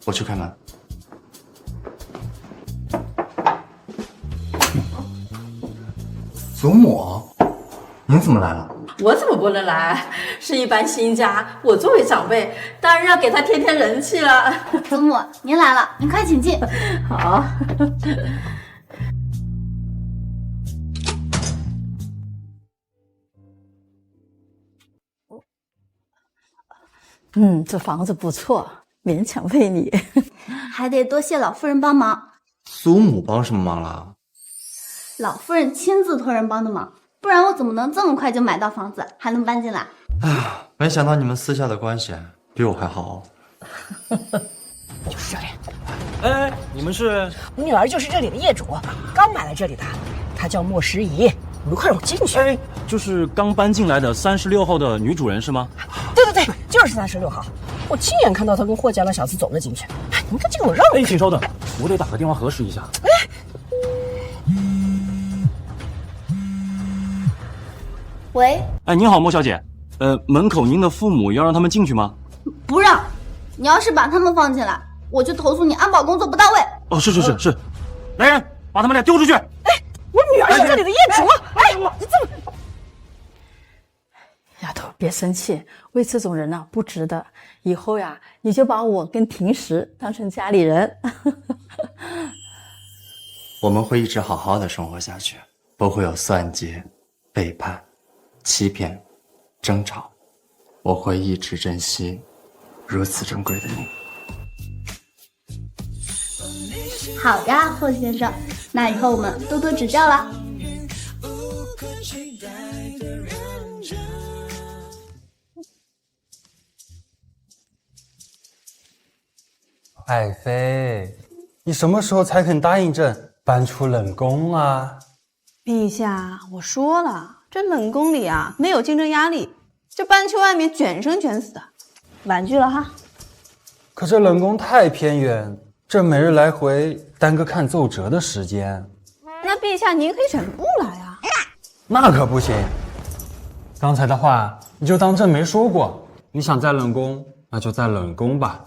我去开门。祖母，您怎么来了？我怎么不能来？是一般新家，我作为长辈，当然要给他添人气了。祖母，您来了，您快请进。好。这房子不错，勉强为你。还得多谢老夫人帮忙。祖母帮什么忙了？老夫人亲自托人帮的忙，不然我怎么能这么快就买到房子，还能搬进来？哎呀，没想到你们私下的关系比我还好。就是这里。哎，你们是？我女儿就是这里的业主，刚买来这里的，她叫莫时宜。你们快让我进去。哎，就是刚搬进来的36号的女主人是吗？对，就是36号。我亲眼看到她跟霍家那小子走了进去。哎，你们赶紧给我让开。哎，请稍等，我得打个电话核实一下。喂，哎，您好，莫小姐。门口您的父母要让他们进去吗？不让。你要是把他们放进来，我就投诉你安保工作不到位。哦，是，来人，把他们俩丢出去。我女儿是这里的业主。哎，你这么……丫头，别生气，为这种人呢不值得。以后呀，你就把我跟婷石当成家里人。我们会一直好好的生活下去，不会有算计、背叛、欺骗、争吵，我会一直珍惜如此珍贵的你。好呀，霍先生，那以后我们多多指教啦。爱妃，你什么时候才肯答应朕搬出冷宫啊？陛下，我说了，这冷宫里啊没有竞争压力，这搬去外面卷生卷死的，婉拒了哈。可这冷宫太偏远，朕每日来回耽搁看奏折的时间。那陛下您可以全部来啊。那可不行。刚才的话你就当朕没说过，你想在冷宫，那就在冷宫吧。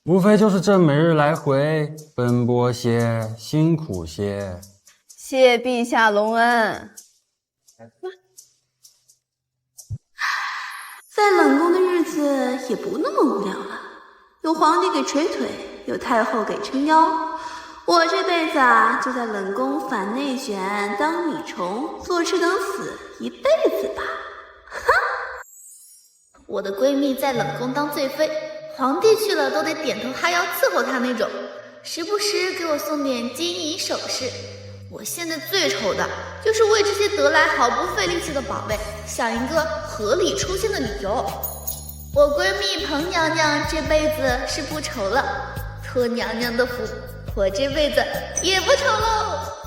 无非就是朕每日来回奔波些，辛苦些。谢陛下隆恩。在冷宫的日子也不那么无聊了，有皇帝给捶腿，有太后给撑腰。我这辈子啊，就在冷宫反内卷，当米虫，坐吃等死一辈子吧。哼！我的闺蜜在冷宫当罪妃，皇帝去了都得点头哈腰伺候她那种，时不时给我送点金银首饰。我现在最愁的就是为这些得来毫不费力气的宝贝想一个合理出现的理由。我闺蜜彭娘娘这辈子是不愁了，托娘娘的福，我这辈子也不愁喽。